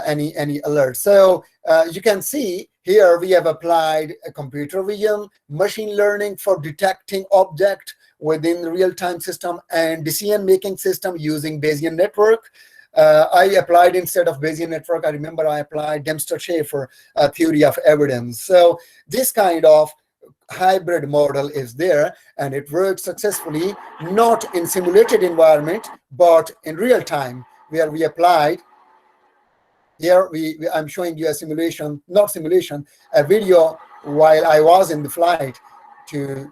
any alert. So you can see here we have applied a computer vision, machine learning for detecting object within the real-time system, and decision-making system using Bayesian network. I applied, instead of Bayesian network, I remember I applied Dempster-Shafer theory of evidence. So this kind of hybrid model is there, and it works successfully, not in simulated environment, but in real time, where we applied. Here I'm showing you a simulation, not simulation, a video while I was in the flight to.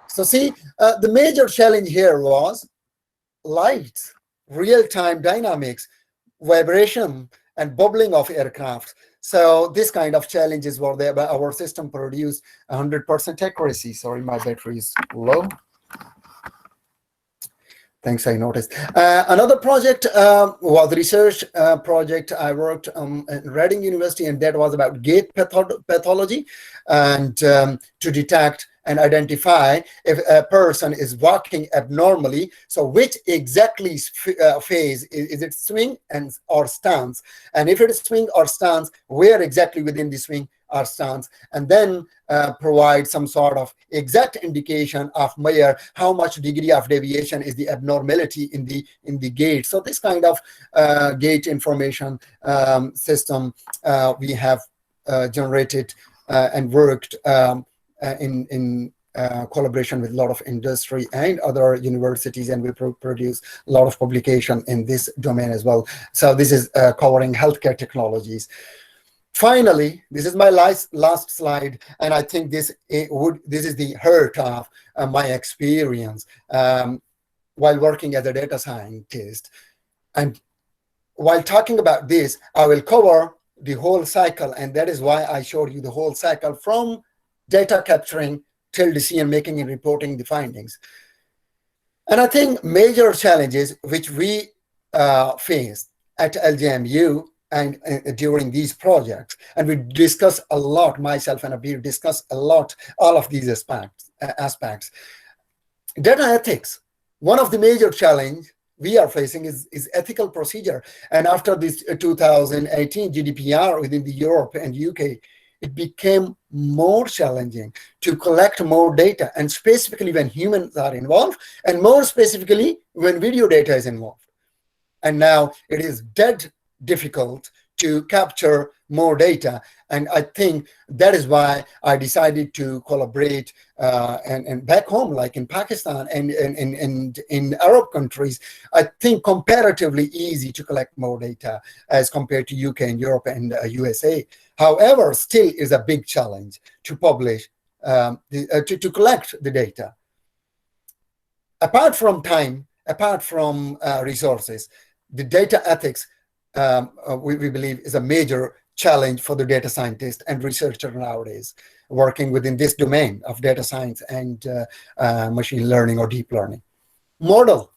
So see, the major challenge here was light, real-time dynamics, vibration, and bubbling of aircraft. So this kind of challenges were there, but our system produced 100% accuracy. Sorry, my battery is low. Thanks, I noticed. Another project was a research project I worked at Reading University, and that was about gait pathology, and to detect and identify if a person is walking abnormally. So which exactly phase, is it swing or stance? And if it is swing or stance, where exactly within the swing or stance? And then provide some sort of exact indication of measure how much degree of deviation is the abnormality in the gait. So this kind of gait information system we have generated and worked in collaboration with a lot of industry and other universities, and we produce a lot of publication in this domain as well. So this is covering healthcare technologies. Finally, this is my last slide, and I think this is the heart of my experience while working as a data scientist. And while talking about this, I will cover the whole cycle, and that is why I showed you the whole cycle from data capturing till decision making and reporting the findings. And I think major challenges which we faced at LJMU and during these projects, and we discuss a lot, myself and Abir discuss a lot, all of these aspects. Data ethics, one of the major challenge we are facing is ethical procedure. And after this 2018 GDPR within the Europe and UK, it became more challenging to collect more data, and specifically when humans are involved, and more specifically when video data is involved. And now it is dead difficult to capture more data. And I think that is why I decided to collaborate and back home, like in Pakistan and in Arab countries, I think comparatively easy to collect more data as compared to UK and Europe and USA. However, still is a big challenge to publish, to collect the data. Apart from time, apart from resources, the data ethics, we believe, is a major challenge for the data scientist and researcher nowadays, working within this domain of data science and machine learning or deep learning. Model.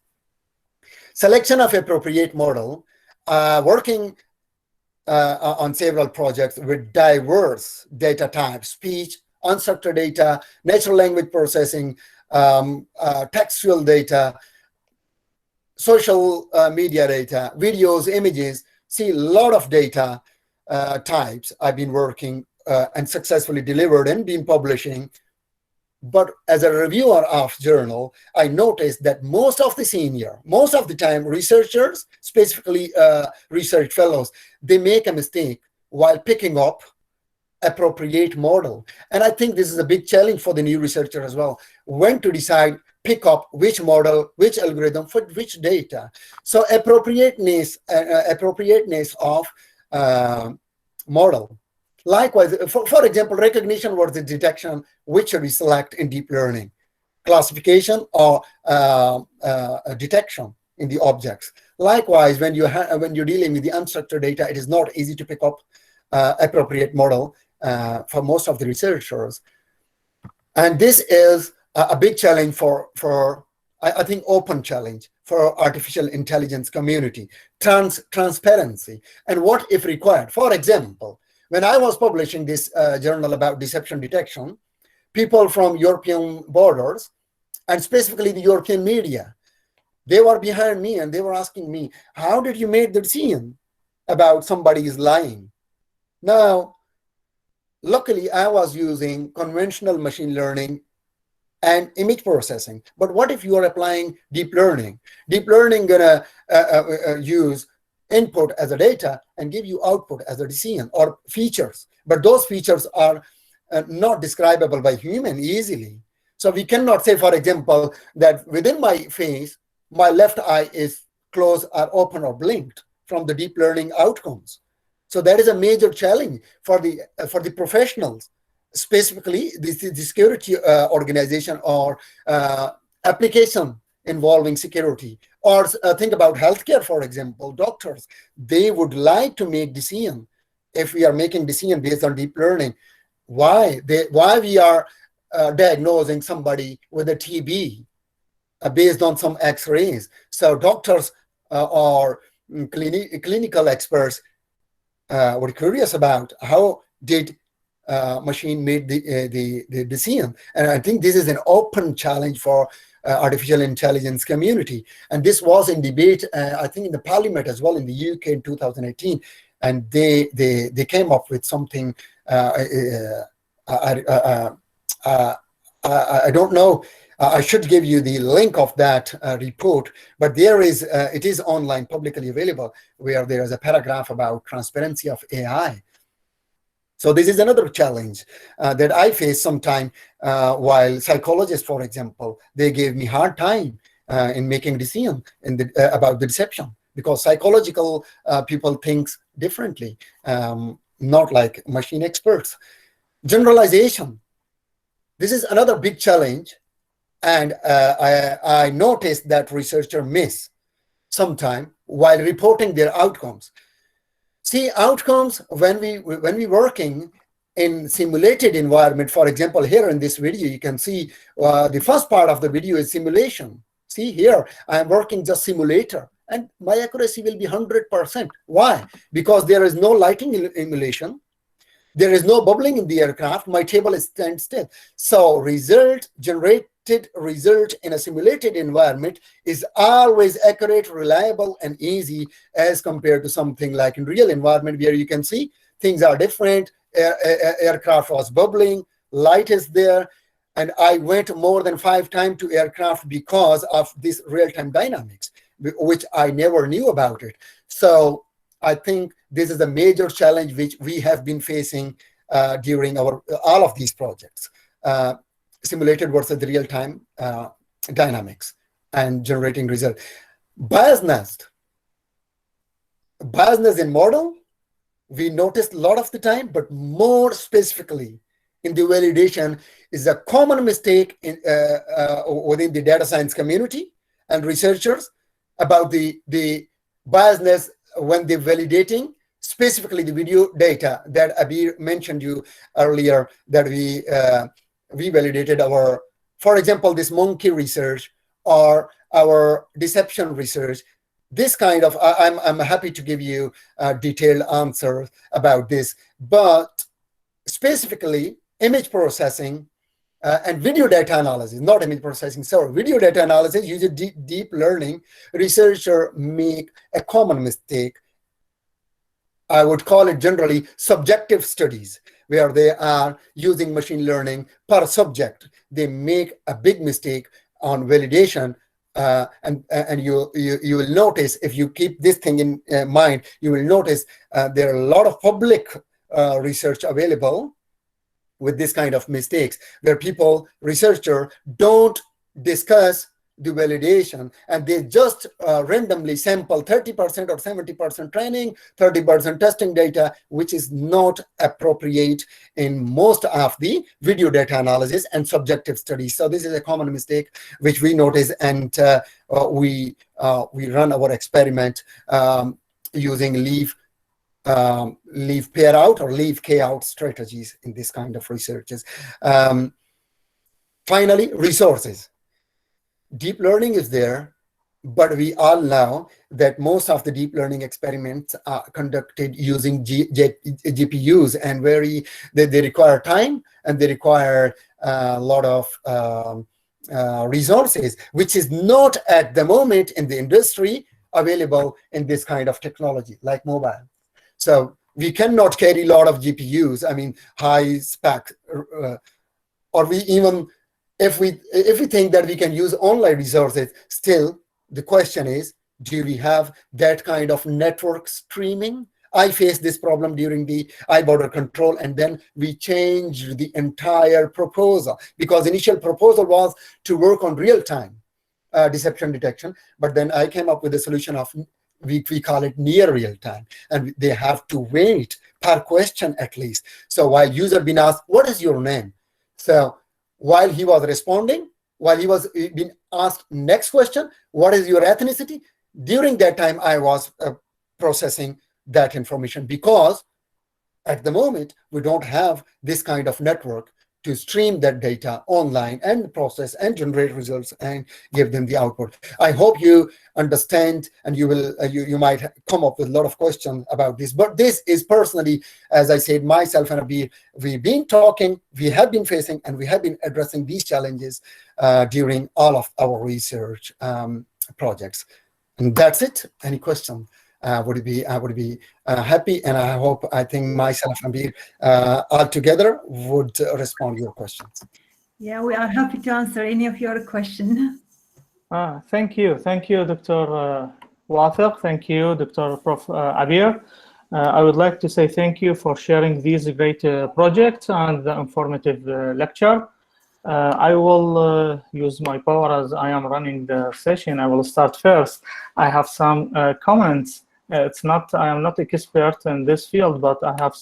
Selection of appropriate model, working on several projects with diverse data types: speech, unstructured data, natural language processing, textual data, social media data, videos, images. See, a lot of data types I've been working and successfully delivered and been publishing. But as a reviewer of journal, I noticed that most of the time, researchers, specifically research fellows, they make a mistake while picking up appropriate model. And I think this is a big challenge for the new researcher as well, when to decide, pick up which model, which algorithm for which data. So appropriateness of model. Likewise, for example, recognition versus detection, which should we select in deep learning? Classification or detection in the objects. Likewise, when you're dealing with the unstructured data, it is not easy to pick up appropriate model for most of the researchers. And this is a big challenge for I think, open challenge for artificial intelligence community, transparency, and what if required. For example, when I was publishing this journal about deception detection, people from European borders, and specifically the European media, they were behind me and they were asking me, how did you make the decision about somebody is lying? Now, luckily, I was using conventional machine learning and image processing. But what if you are applying deep learning? Deep learning gonna use input as a data and give you output as a decision or features. But those features are not describable by human easily. So we cannot say, for example, that within my face, my left eye is closed or open or blinked from the deep learning outcomes. So that is a major challenge for the professionals, specifically the security organization or application involving security. Or think about healthcare, for example, doctors. They would like to make decision. If we are making decision based on deep learning, why we are diagnosing somebody with a TB based on some X-rays. So doctors or clinical experts were curious about how did machine made the decision. And I think this is an open challenge for artificial intelligence community. And this was in debate, I think, in the parliament as well in the UK in 2018. And they came up with something. I don't know. I should give you the link of that report, but there is it is online, publicly available, where there is a paragraph about transparency of AI. So this is another challenge that I face sometime while psychologists, for example, they gave me hard time in making decision about the deception, because psychological people think differently, not like machine experts. Generalization. This is another big challenge. And I noticed that researchers miss sometime while reporting their outcomes. See, outcomes when we working in simulated environment, for example, here in this video, you can see the first part of the video is simulation. See here, I am working just simulator, and my accuracy will be 100%. Why? Because there is no lighting emulation. There is no bubbling in the aircraft. My table is stand still. So generated result in a simulated environment is always accurate, reliable, and easy as compared to something like in real environment where you can see things are different. Aircraft was bubbling, light is there, and I went more than 5 times to aircraft because of this real-time dynamics, which I never knew about it. So I think this is a major challenge which we have been facing during all of these projects. Simulated versus the real-time dynamics and generating result. Biasness in model, we noticed a lot of the time, but more specifically in the validation is a common mistake in, within the data science community and researchers about the biasness when they're validating, specifically the video data that Abir mentioned you earlier, that we validated our, for example, this monkey research or our deception research. This kind of, I'm happy to give you a detailed answer about this, but specifically image processing and video data analysis, not image processing, sorry, video data analysis using deep learning, researchers make a common mistake. I would call it generally subjective studies, where they are using machine learning per subject. They make a big mistake on validation, and you will notice, if you keep this thing in mind, you will notice there are a lot of public research available with this kind of mistakes, where researchers don't discuss the validation, and they just randomly sample 30% or 70% training, 30% testing data, which is not appropriate in most of the video data analysis and subjective studies. So this is a common mistake which we notice, and we run our experiment using leave pair out or leave K out strategies in this kind of researches. Finally, resources. deep learning is there, but we all know that most of the deep learning experiments are conducted using GPUs, and they require time, and they require a lot of resources, which is not at the moment in the industry available in this kind of technology like mobile. So we cannot carry a lot of GPUs, I mean high spec, or we even, if we think that we can use online resources, still the question is, do we have that kind of network streaming? I faced this problem during the eye border control, and then we changed the entire proposal, because initial proposal was to work on real-time deception detection, but then I came up with a solution of, we call it near real-time, and they have to wait per question at least. So while user being asked, what is your name? So while he was responding, while he was being asked next question, what is your ethnicity? During that time, I was processing that information, because at the moment, we don't have this kind of network to stream that data online and process and generate results and give them the output. I hope you understand, and you will you might come up with a lot of questions about this. But this is personally, as I said, myself and Abir, we've been talking, we have been facing, and we have been addressing these challenges during all of our research projects. And that's it. Any question? I would be happy, and I think myself and Abir all together would respond to your questions. Yeah, we are happy to answer any of your questions. Thank you, Dr. Wathiq. Thank you, Dr. Prof. Abir. I would like to say thank you for sharing these great projects and the informative lecture. I will use my power as I am running the session. I will start first. I have some comments. I am not an expert in this field, but I have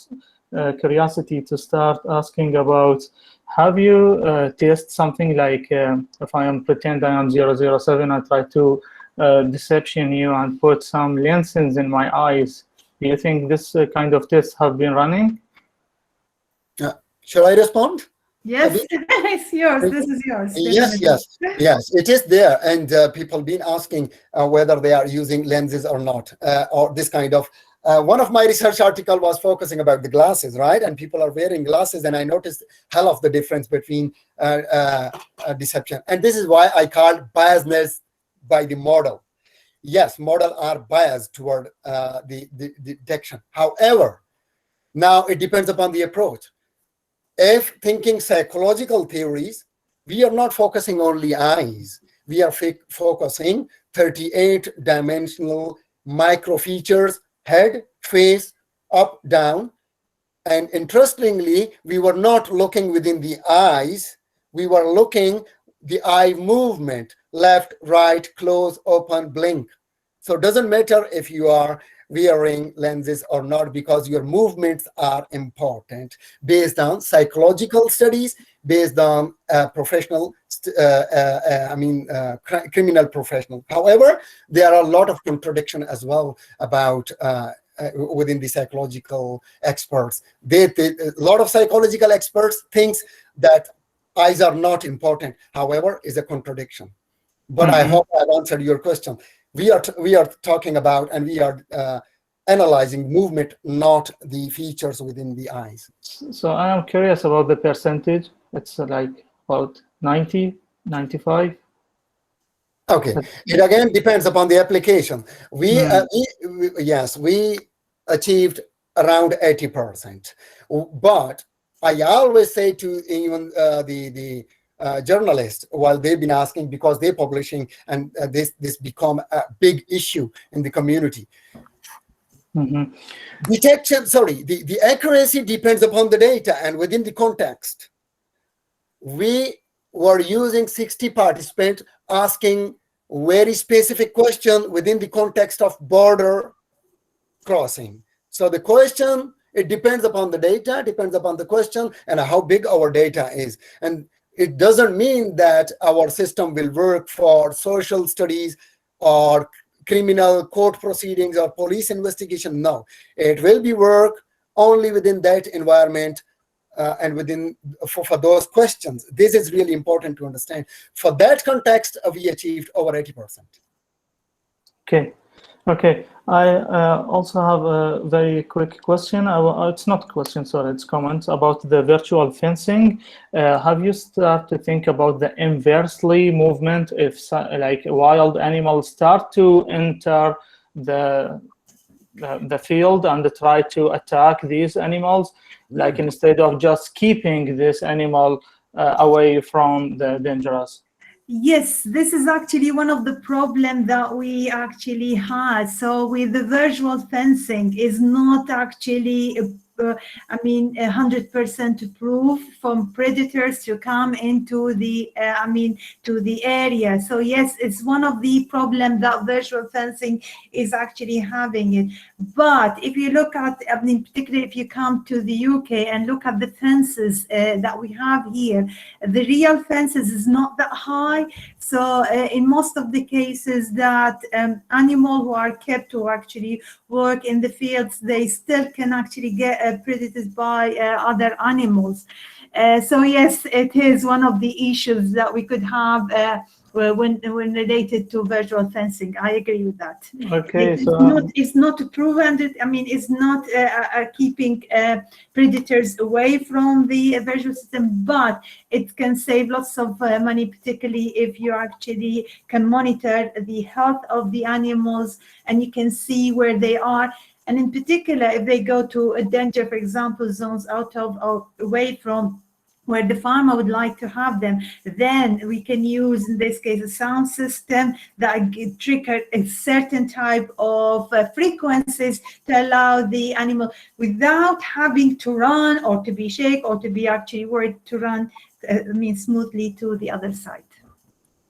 curiosity to start asking about, have you tested something like, if I am pretend I am 007, I try to deception you and put some lenses in my eyes. Do you think this kind of tests have been running? Shall I respond? Yes, it's yours. This is yours. Yes, it is there, and people been asking whether they are using lenses or not, or this kind of. One of my research article was focusing about the glasses, right? And people are wearing glasses, and I noticed hell of the difference between deception. And this is why I called biasness by the model. Yes, model are biased toward the detection. However, now it depends upon the approach. If thinking psychological theories, we are not focusing only eyes. We are focusing 38-dimensional micro features, head, face, up, down. And interestingly, we were not looking within the eyes. We were looking the eye movement, left, right, close, open, blink. So it doesn't matter if you are wearing lenses or not, because your movements are important based on psychological studies, based on professional, criminal professional. However, there are a lot of contradiction as well about within the psychological experts. A lot of psychological experts think that eyes are not important. However, is a contradiction. But I hope I've answered your question. We are talking about, and we are analyzing movement, not the features within the eyes. So I am curious about the percentage. It's like about 90, 95. Okay, it again depends upon the application. We achieved around 80%. But I always say to even the journalists, while they've been asking, because they're publishing, and this become a big issue in the community. Detection, the accuracy depends upon the data and within the context. We were using 60 participants asking very specific question within the context of border crossing. So the question, it depends upon the data, depends upon the question, and how big our data is. And it doesn't mean that our system will work for social studies or criminal court proceedings or police investigation. No, it will be work only within that environment and within for those questions. This is really important to understand. For that context, we achieved over 80%. Okay. Okay, I also have a very quick question. It's not a question, sorry, it's comments about the virtual fencing. Have you started to think about the inversely movement if like wild animals start to enter the field and try to attack these animals, like instead of just keeping this animal away from the dangerous? Yes, this is actually one of the problems that we actually had. So with the virtual fencing is not actually, 100% proof from predators to come into the, to the area. So yes, it's one of the problems that virtual fencing is actually having it. But if you look at, particularly if you come to the UK and look at the fences that we have here, the real fences is not that high. So in most of the cases that animals who are kept to actually work in the fields, they still can actually get predated by other animals. So yes, it is one of the issues that we could have when related to virtual fencing. I agree with that. Okay, It's not proven that, it's not keeping predators away from the virtual system, but it can save lots of money, particularly if you actually can monitor the health of the animals and you can see where they are. And in particular, if they go to a danger, for example, zones out of or away from where the farmer would like to have them, then we can use, in this case, a sound system that trigger a certain type of frequencies to allow the animal, without having to run or to be shake or to be actually worried, to run smoothly to the other side.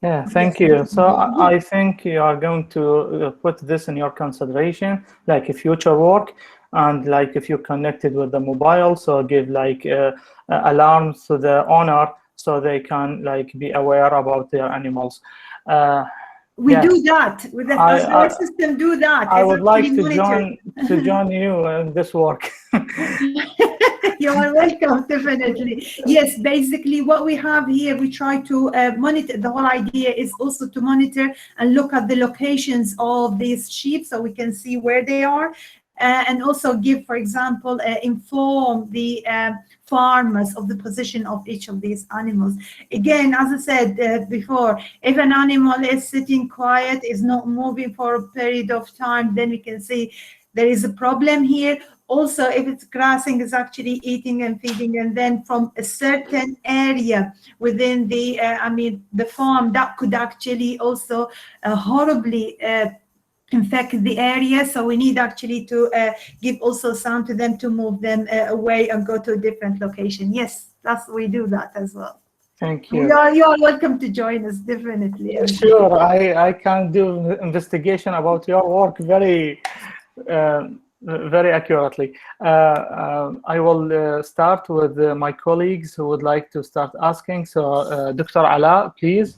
Yeah, thank you. So I think you are going to put this in your consideration, like future work, and like if you connected with the mobile, so give like alarms to the owner so they can like be aware about their animals. We yeah. do that with the our system. Do that. I would like to join you in this work. You are welcome, definitely. Yes, basically what we have here, we try to monitor. The whole idea is also to monitor and look at the locations of these sheep so we can see where they are. And also give, for example, inform the farmers of the position of each of these animals. Again, as I said before, if an animal is sitting quiet, is not moving for a period of time, then we can see there is a problem here. Also, if it's grassing, is actually eating and feeding, and then from a certain area within the, the farm, that could actually also horribly infect the area. So we need actually to give also sound to them to move them away and go to a different location. Yes, we do that as well. Thank you. You are welcome to join us, definitely. Sure, I can do investigation about your work very accurately. I will start with my colleagues who would like to start asking. So Dr. Ala, please.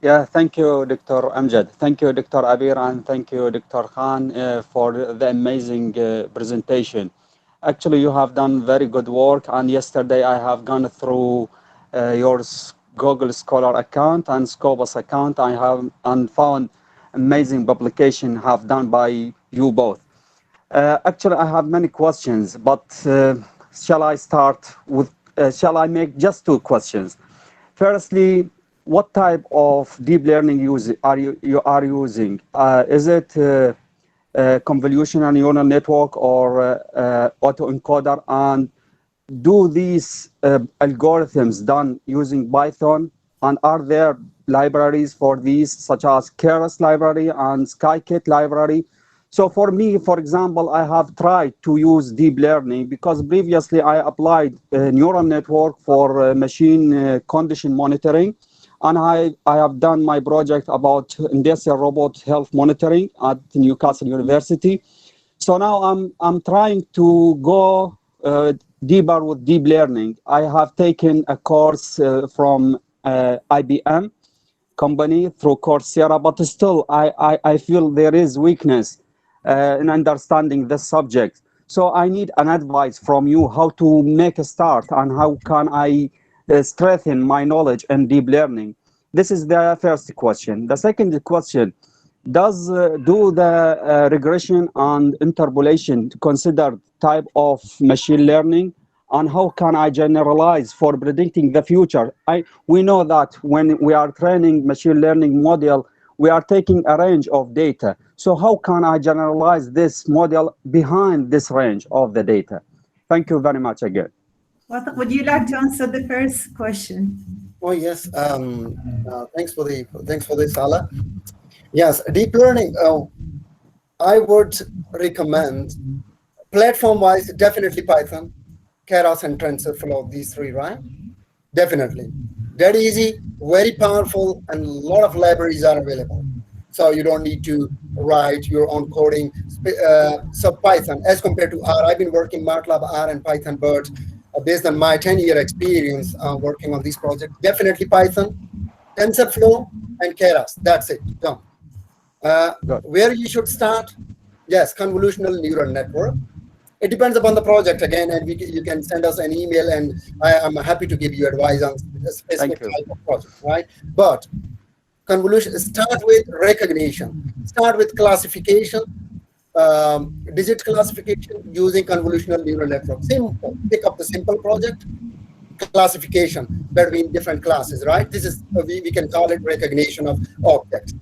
Yeah, thank you, Dr. Amjad. Thank you, Dr. Abir, and thank you, Dr. Khan, for the amazing presentation. Actually, you have done very good work, and yesterday I have gone through your Google Scholar account and Scopus account. I have and found amazing publication have done by you both. Actually, I have many questions, but shall I start with? Shall I make just two questions? Firstly, what type of deep learning are you using? Is it convolutional neural network or autoencoder? And do these algorithms done using Python? And are there libraries for these, such as Keras library and Scikit library? So for me, for example, I have tried to use deep learning because previously I applied a neural network for machine condition monitoring. And I have done my project about industrial robot health monitoring at Newcastle University. So now I'm trying to go deeper with deep learning. I have taken a course from IBM company through Coursera, but still I feel there is weakness in understanding this subject. So I need an advice from you how to make a start and how can I strengthen my knowledge in deep learning. This is the first question. The second question, do the regression and interpolation consider type of machine learning, and how can I generalize for predicting the future? We know that when we are training machine learning model, we are taking a range of data. So how can I generalize this model behind this range of the data? Thank you very much again. Would you like to answer the first question? Oh yes. Thanks for this, Salah. Yes, deep learning. I would recommend platform-wise definitely Python, Keras, and TensorFlow. These three, right? Definitely. That easy, very powerful, and a lot of libraries are available. So you don't need to write your own coding. So Python, as compared to R, I've been working MATLAB, R, and Python, but based on my 10-year experience working on this project, definitely Python, TensorFlow, and Keras. That's it. Done. Where you should start? Yes, convolutional neural network. It depends upon the project again, and you can send us an email, and I'm happy to give you advice on a specific type of project, right? But convolution, start with recognition, start with classification, digit classification using convolutional neural network. Simple. Pick up the simple project, classification between different classes, right? This is, we can call it recognition of objects.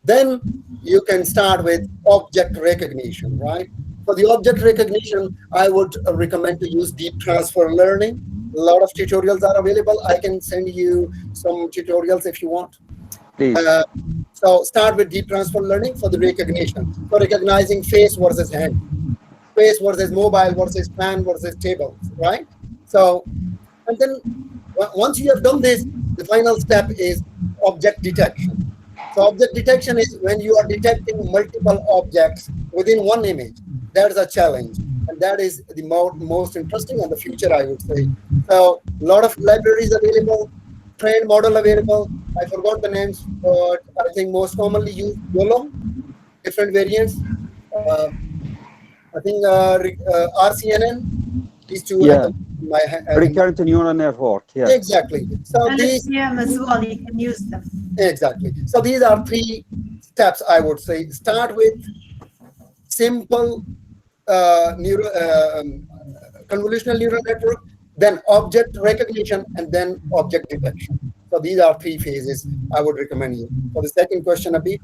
Then you can start with object recognition, right? For the object recognition, I would recommend to use deep transfer learning. A lot of tutorials are available. I can send you some tutorials if you want. Please. So start with deep transfer learning for the recognition, for recognizing face versus hand, face versus mobile versus man versus tables, right? So, and then once you have done this, the final step is object detection. So object detection is when you are detecting multiple objects within one image. That's a challenge, and that is the most interesting and the future, I would say. So a lot of libraries available, trained model available. I forgot the names, but I think most commonly used YOLO, different variants. I think RCNN, these two. Yeah. My recurrent neural network. Yeah. Exactly. So these as well, you can use them. Exactly. So these are three steps, I would say. Start with simple convolutional neural network, then object recognition, and then object detection. So these are three phases I would recommend you. For the second question, Abir.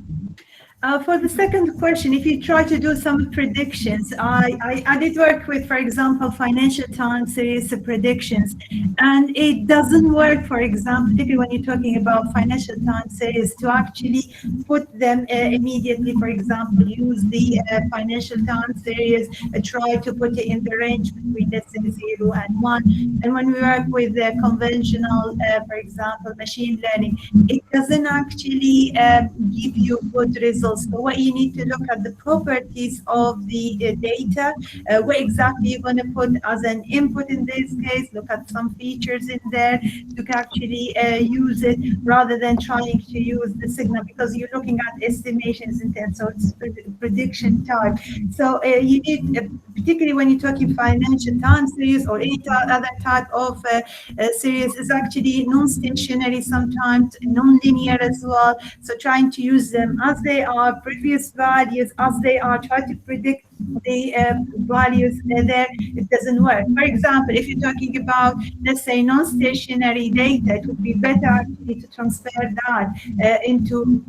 For the second question, if you try to do some predictions, I did work with, for example, financial time series predictions, and it doesn't work, for example, particularly when you're talking about financial time series, to actually put them immediately, for example, use the financial time series, try to put it in the range between, let's say, 0 and 1. And when we work with conventional, for example, machine learning, it doesn't actually give you good results. So what you need to look at the properties of the data, what exactly you're going to put as an input in this case, look at some features in there to actually use it rather than trying to use the signal, because you're looking at estimations in terms of prediction type. So you need, particularly when you're talking financial time series or any other type of series, is actually non-stationary, sometimes non-linear as well. So trying to use them as they are, previous values as they are, try to predict the values there, it doesn't work. For example, if you're talking about, let's say, non-stationary data, it would be better actually to transfer that into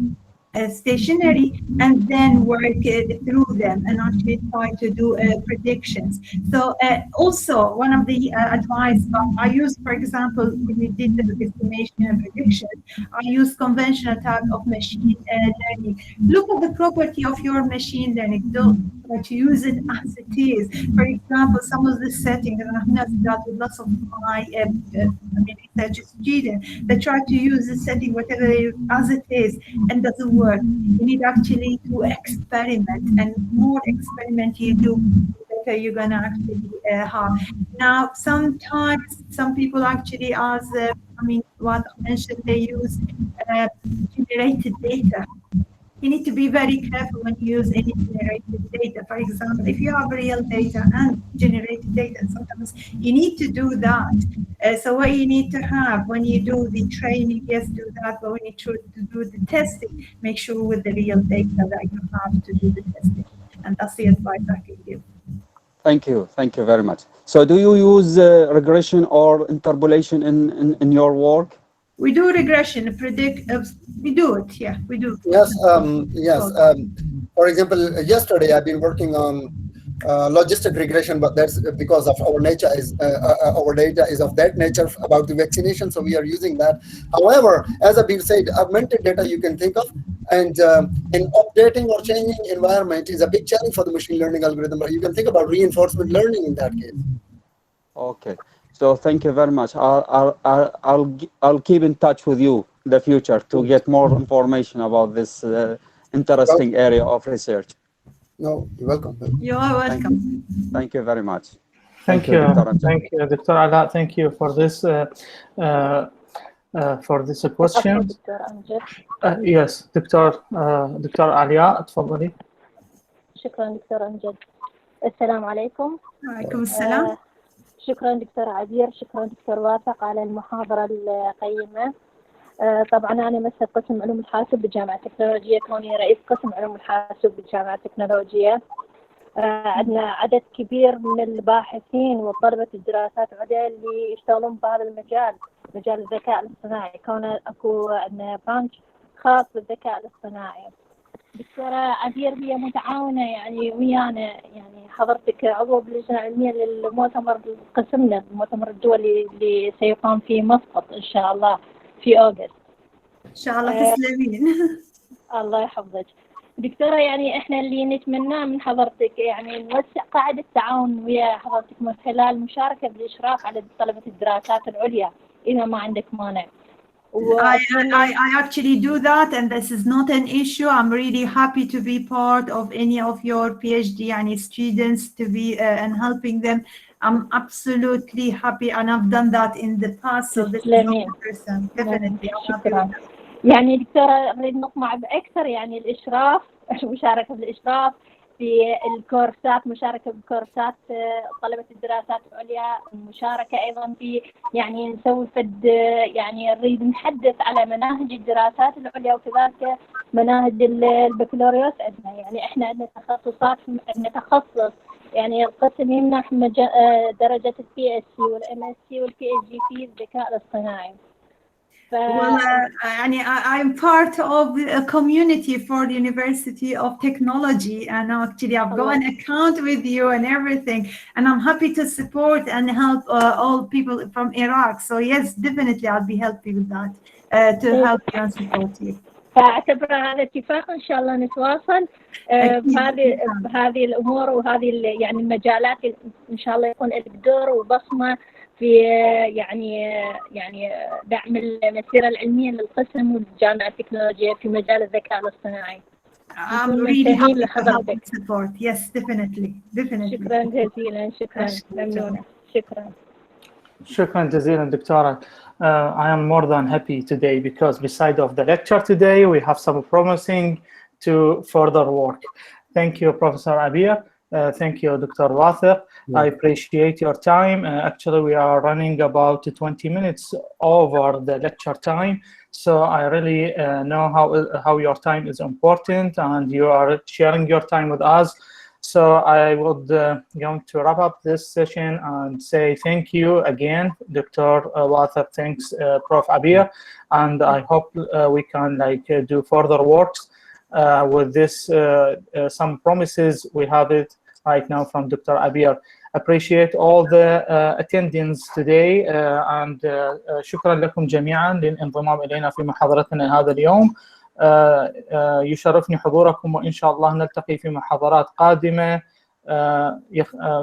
stationary and then work through them and actually try to do predictions. So also one of the advice I use, for example, when we did the estimation and prediction, I use conventional type of machine learning. Look at the property of your machine learning. Don't try to use it as it is. For example, some of the settings, and I've noticed that with lots of my research students, they try to use the setting whatever as it is and doesn't work. You need actually to experiment, and more experiment you do, the better you're going to actually have. Now, sometimes some people actually, as what I mentioned, they use generated data. you need to be very careful when you use any generated data. For example, if you have real data and generated data, sometimes you need to do that. So what you need to have when you do the training, yes, do that, but when you try to do the testing, make sure with the real data that you have to do the testing. And that's the advice I can give. Thank you very much. So do you use regression or interpolation in your work? We do regression, we do it, yeah, we do. Yes, for example, yesterday I've been working on logistic regression, but that's because of our nature is our data is of that nature about the vaccination, so we are using that. However, as Abir said, augmented data you can think of, and in updating or changing environment is a big challenge for the machine learning algorithm. But you can think about reinforcement learning in that case. Okay. So thank you very much. I'll keep in touch with you in the future to get more information about this interesting area of research. No, you're welcome. You are welcome. Thank you very much. Thank you, Dr. Ala. Thank you for this question. Yes, دكتور علياء تفضلي. شكرا دكتور أمجد. السلام عليكم. وعليكم السلام. شكرا دكتور عبير، شكرا دكتور واثق على المحاضرة القيمة. طبعا أنا مسك قسم علوم الحاسب بالجامعة التكنولوجية، كوني رئيس قسم علوم الحاسب بالجامعة التكنولوجية. عندنا عدد كبير من الباحثين وطلبة الدراسات العليا اللي يشتغلون بهذا المجال، مجال الذكاء الاصطناعي، كونه أكو عندنا برانش خاص بالذكاء الاصطناعي. دكتورة عبير هي متعاونة يعني ويانا، يعني حضرتك عضو باللجنة العلمية للمؤتمر قسمنا، المؤتمر الدولي اللي سيقام في مسقط إن شاء الله في أغسطس. إن شاء الله تسلمين. الله يحفظك. دكتورة يعني إحنا اللي نتمناه من حضرتك يعني نوسع قاعدة التعاون ويا حضرتك من خلال المشاركة بالإشراف على طلبة الدراسات العليا إذا ما عندك مانع. I actually do that, and this is not an issue. I'm really happy to be part of any of your PhD and students to be and helping them. I'm absolutely happy, and I've done that in the past. So this is not a person, definitely. شكرا. يعني دكتورة نريد نطمع بأكثر يعني الإشراف، المشاركة بالإشراف في الكورسات، مشاركة بكورسات طلبة الدراسات العليا، المشاركة أيضا في يعني نسوي فد يعني نريد نحدث على مناهج الدراسات العليا وكذلك مناهج البكالوريوس عندنا. يعني إحنا عندنا تخصصات، عندنا تخصص يعني القسم يمنح درجة PhD والMSc والPhD في الذكاء الاصطناعي. Well, I'm part of a community for the University of Technology, and actually I've got an account with you and everything, and I'm happy to support and help all people from Iraq. So yes, definitely I'll be helping with that to help you and support you. فاعتبر هذا اتفاق ان شاء الله نتواصل بهذه الامور وهذه يعني المجالات، ان شاء الله يكون لك دور وبصمه في يعني دعم المسيره العلميه للقسم والجامعه التكنولوجيه في مجال الذكاء الاصطناعي. I'm really happy to help and support. Yes, definitely. شكرا جزيلا. شكرا ممنونة. شكرا جزيلا دكتورة. I am more than happy today because beside of the lecture today, we have some promising to further work. Thank you, Professor Abir. Thank you, Dr. Wathiq. I appreciate your time. Actually, we are running about 20 minutes over the lecture time. So I really know how your time is important and you are sharing your time with us. So I would going to wrap up this session and say thank you again, Dr. Wathiq. Thanks, Prof. Abir, and I hope we can do further works with this. Some promises we have it right now from Dr. Abir. Appreciate all the attendance today and شكرا لكم جميعا للانضمام إلينا في محاضرتنا هذا اليوم. يشرفني حضوركم وإن شاء الله نلتقي في محاضرات قادمة.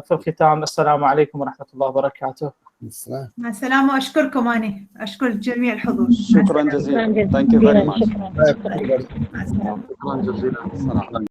في الختام السلام عليكم ورحمة الله وبركاته. مع السلامة وأشكركم أنا أشكر جميع الحضور. شكرا جزيلا. Thank you very much. شكرا. شكرا جزيلا.